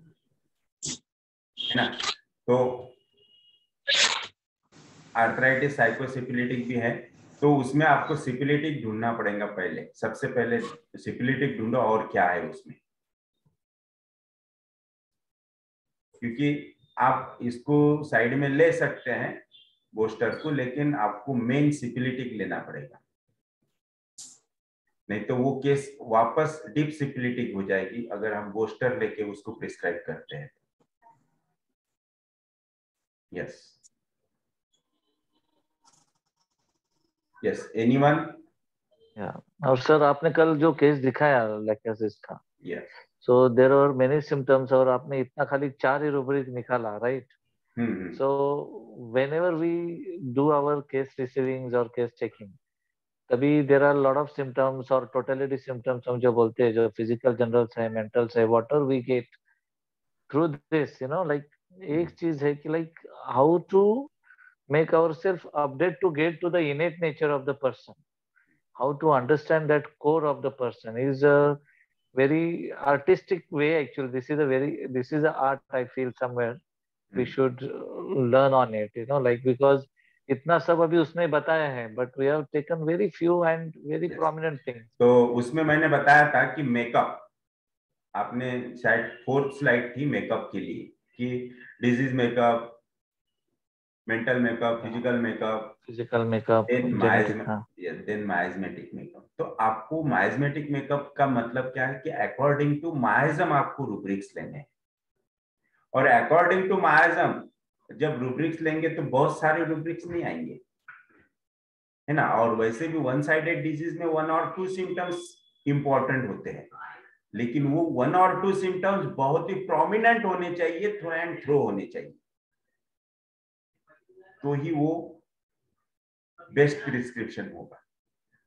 Speaker 1: है ना? तो आर्थराइटिस साइकोसिपिलिटिक भी है, तो उसमें आपको सिपिलिटिक ढूंढना पड़ेगा पहले। सबसे पहले सिपिलिटिक ढूंढो और क्या है उसमें, क्योंकि आप इसको साइड में ले सकते हैं बोस्टर को, लेकिन आपको मेन सिपिलिटिक लेना पड़ेगा, नहीं तो वो केस वापस डीप सिपिलिटिक हो जाएगी अगर हम बोस्टर लेके उसको प्रिस्क्राइब करते हैं। Yes, anyone?
Speaker 2: और सर आपने कल जो केस दिखाया लैक्टोसिस का, so there are many symptoms, और आपने इतना खाली 4 ही रूब्रिक निकाला, right? So whenever we do our case receivings और केस चेकिंग, तभी there are lot of symptoms और टोटलिटी सिम्टम्स हम जो बोलते हैं, जो फिजिकल जनरल्स है, मेंटल्स है, what we get through this, you know like एक चीज है कि like how to make ourselves update to get to the innate nature of the person, how to understand that core of the person is a very artistic way. Actually this is a art, I feel somewhere we should learn on it, you know, like because इतना सब अभी उसने बताया है, but we have taken very few and very prominent things.
Speaker 1: तो उसमें मैंने बताया था कि मेकअप, आपने शायद 4th स्लाइड थी मेकअप के लिए, कि disease makeup, mental makeup, physical makeup, then miasmatic makeup. तो आपको माइजमेटिक मेकअप का मतलब क्या है कि अकॉर्डिंग टू माइजम आपको रूब्रिक्स लेने हैं, और अकॉर्डिंग टू माइजम जब रूब्रिक्स लेंगे तो बहुत सारे रूब्रिक्स नहीं आएंगे, है ना। और वैसे भी वन साइडेड डिजीज में 1 और 2 सिम्टम्स इंपॉर्टेंट होते हैं, लेकिन वो 1 और 2 सिम्टम्स बहुत ही प्रोमिनेंट होने चाहिए, थ्रो एंड थ्रो होने चाहिए, तो ही वो बेस्ट प्रिस्क्रिप्शन होगा।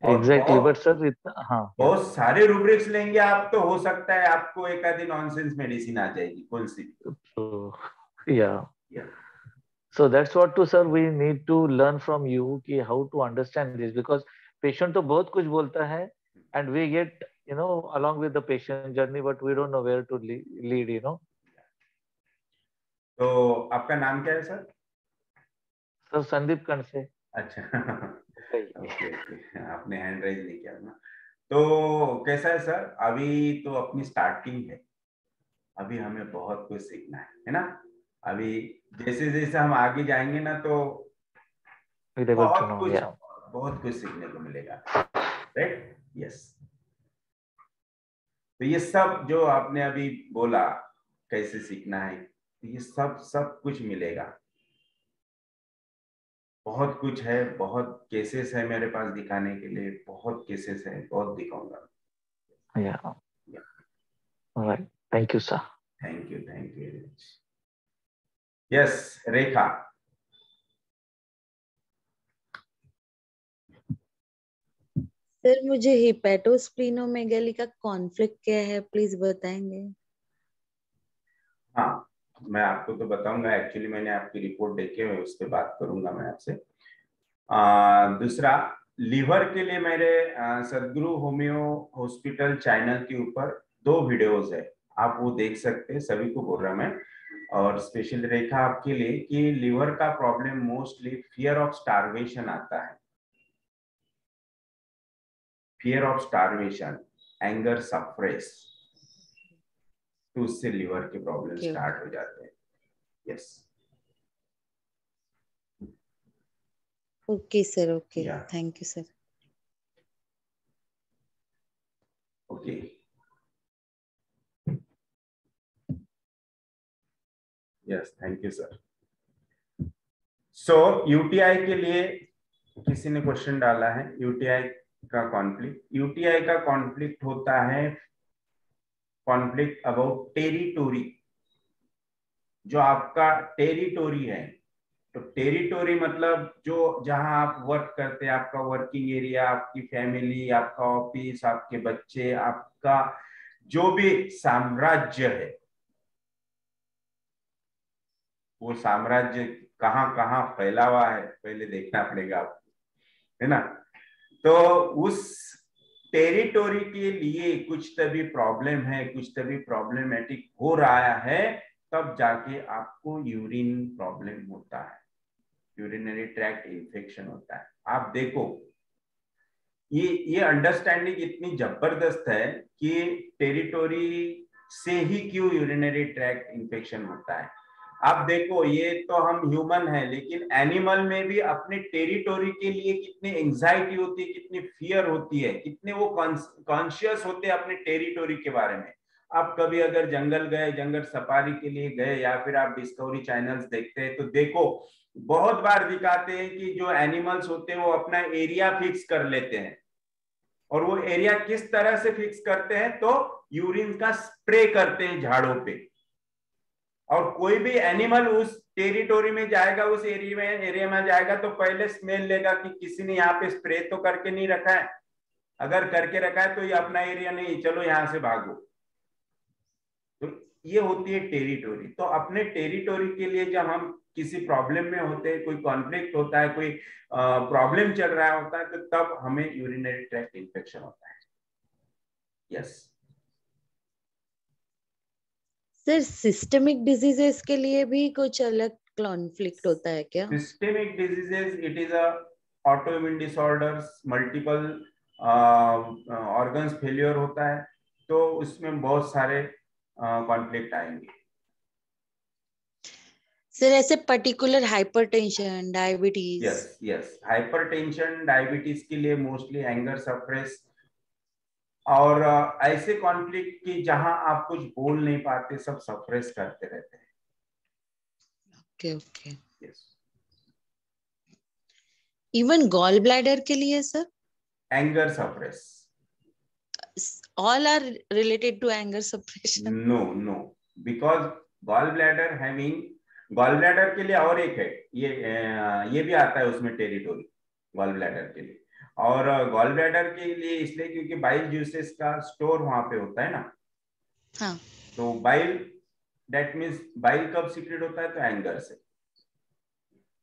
Speaker 2: एग्जैक्टली, बट सर हाँ,
Speaker 1: बहुत सारे रूब्रिक्स लेंगे आप तो हो सकता है आपको एक आधी नॉनसेंस मेडिसिन आ जाएगी, कौन सी।
Speaker 2: yeah. So that's what to sir we need to learn from you कि how to understand this, because patient तो बहुत कुछ बोलता है and we get along with the patient journey, but we don't know where to lead.
Speaker 1: तो आपका नाम क्या है सर?
Speaker 2: सर संदीप कण से।
Speaker 1: अच्छा ओके, आपने हैंड रेज नहीं किया ना। तो कैसा है सर, अभी तो अपनी स्टार्टिंग है, अभी हमें बहुत कुछ सीखना है ना। अभी जैसे जैसे हम आगे जाएंगे ना तो बहुत कुछ सीखने को मिलेगा, राइट? यस। तो ये सब जो आपने अभी बोला कैसे सीखना है, तो ये सब कुछ मिलेगा। बहुत कुछ है, बहुत केसेस है मेरे पास दिखाने के लिए, बहुत केसेस है, बहुत दिखाऊंगा।
Speaker 2: Alright, thank you sir.
Speaker 1: Thank you very much. Yes, Rekha.
Speaker 12: Sir मुझे हिपैटोस्प्लीनोमेगाली का कॉन्फ्लिक्ट क्या है, प्लीज बताएंगे?
Speaker 1: हाँ, मैं आपको तो बताऊंगा, एक्चुअली मैंने आपकी रिपोर्ट देखे हुए, उस पर बात करूंगा मैं आपसे। दूसरा, लीवर के लिए मेरे सदगुरु होम्यो हॉस्पिटल चैनल के ऊपर 2 वीडियोस है, आप वो देख सकते हैं, सभी को बोल रहा मैं। और स्पेशल रेखा आपके लिए कि लीवर का problem mostly fear of starvation आता है, fear of starvation, anger suppress, तो उससे लीवर के प्रॉब्लम स्टार्ट हो जाते हैं। Yes,
Speaker 12: okay sir, okay, thank you sir.
Speaker 1: Okay, yes, thank you sir. So UTI के लिए किसी ने क्वेश्चन डाला है, यूटीआई का कॉन्फ्लिक्ट। यूटीआई का कॉन्फ्लिक्ट होता है कॉन्फ्लिक्ट अबाउट टेरिटोरी, जो आपका टेरिटोरी है। तो टेरिटोरी मतलब जो जहां आप वर्क करते हैं, आपका वर्किंग एरिया, आपकी फैमिली, आपका ऑफिस, आपके बच्चे, आपका जो भी साम्राज्य है, वो साम्राज्य कहाँ कहाँ फैला हुआ है पहले देखना पड़ेगा आपको, है ना। तो उस टेरिटोरी के लिए कुछ तभी प्रॉब्लम है, कुछ तभी प्रॉब्लमेटिक हो रहा है, तब जाके आपको यूरिन प्रॉब्लम होता है, यूरिनरी ट्रैक्ट इन्फेक्शन होता है। आप देखो ये अंडरस्टैंडिंग इतनी जबरदस्त है कि टेरिटोरी से ही क्यों यूरिनरी ट्रैक्ट इन्फेक्शन होता है। आप देखो, ये तो हम ह्यूमन है, लेकिन एनिमल में भी अपने टेरिटोरी के लिए कितनी एंजाइटी होती है, कितनी फियर होती है, कितने वो कॉन्शियस होते हैं अपने टेरिटोरी के बारे में। आप कभी अगर जंगल गए, जंगल सफारी के लिए गए, या फिर आप डिस्कवरी चैनल्स देखते हैं, तो देखो बहुत बार दिखाते हैं कि जो एनिमल्स होते हैं वो अपना एरिया फिक्स कर लेते हैं, और वो एरिया किस तरह से फिक्स करते हैं, तो यूरिन का स्प्रे करते हैं झाड़ों पे। और कोई भी एनिमल उस टेरिटोरी में जाएगा, उस एरिया में जाएगा, तो पहले स्मेल लेगा कि किसी ने यहाँ पे स्प्रे तो करके नहीं रखा है, अगर करके रखा है तो ये अपना एरिया नहीं, चलो यहाँ से भागो। तो ये होती है टेरिटोरी। तो अपने टेरिटोरी के लिए जब हम किसी प्रॉब्लम में होते हैं, कोई कॉन्फ्लिक्ट होता है, कोई प्रॉब्लम चल रहा होता है, तो तब हमें यूरिनरी ट्रैक्ट इन्फेक्शन होता है। यस
Speaker 12: सर, सिस्टमिक डिजीजेस के लिए भी कुछ अलग कॉन्फ्लिक्ट होता है क्या?
Speaker 1: Systemic diseases, it is a autoimmune disorders, multiple organs failure होता है, तो उसमें बहुत सारे कॉन्फ्लिक्ट आएंगे।
Speaker 12: सर, ऐसे particular hypertension, diabetes?
Speaker 1: Yes, hypertension, diabetes के लिए मोस्टली एंगर सप्रेस और ऐसे कॉन्फ्लिक्ट की जहां आप कुछ बोल नहीं पाते, सब सप्रेस करते रहते हैं।
Speaker 12: Okay okay.
Speaker 1: Yes.
Speaker 12: Even gall bladder के लिए sir?
Speaker 1: Anger suppress.
Speaker 12: All are related to anger suppression?
Speaker 1: No, because gallbladder having, gallbladder के लिए और एक है, ये भी आता है उसमें टेरिटोरी gallbladder के लिए। और gallbladder के लिए इसलिए क्योंकि बाइल जूसेस का स्टोर वहां पे होता है ना।
Speaker 12: हाँ।
Speaker 1: तो बाइल, दैट मीन्स बाइल कब सीक्रेट होता है? तो एंगर से।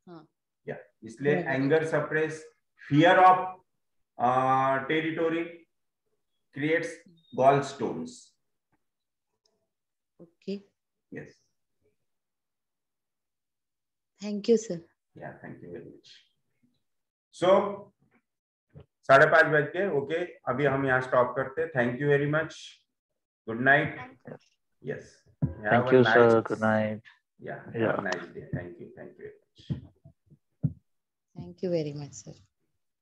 Speaker 12: हाँ।
Speaker 1: या इसलिए anger suppress, fear of territory creates gallstones.
Speaker 12: Okay.
Speaker 1: Yes.
Speaker 12: Thank you, sir.
Speaker 1: Yeah, thank you very much. So 5:30 बज गए। ओके, अभी हम यहाँ स्टॉप करते। Thank you very much. Good night. Yes,
Speaker 2: thank you sir, good night.
Speaker 1: Yeah, have a nice day. Thank you very much.
Speaker 12: Thank you very much, sir.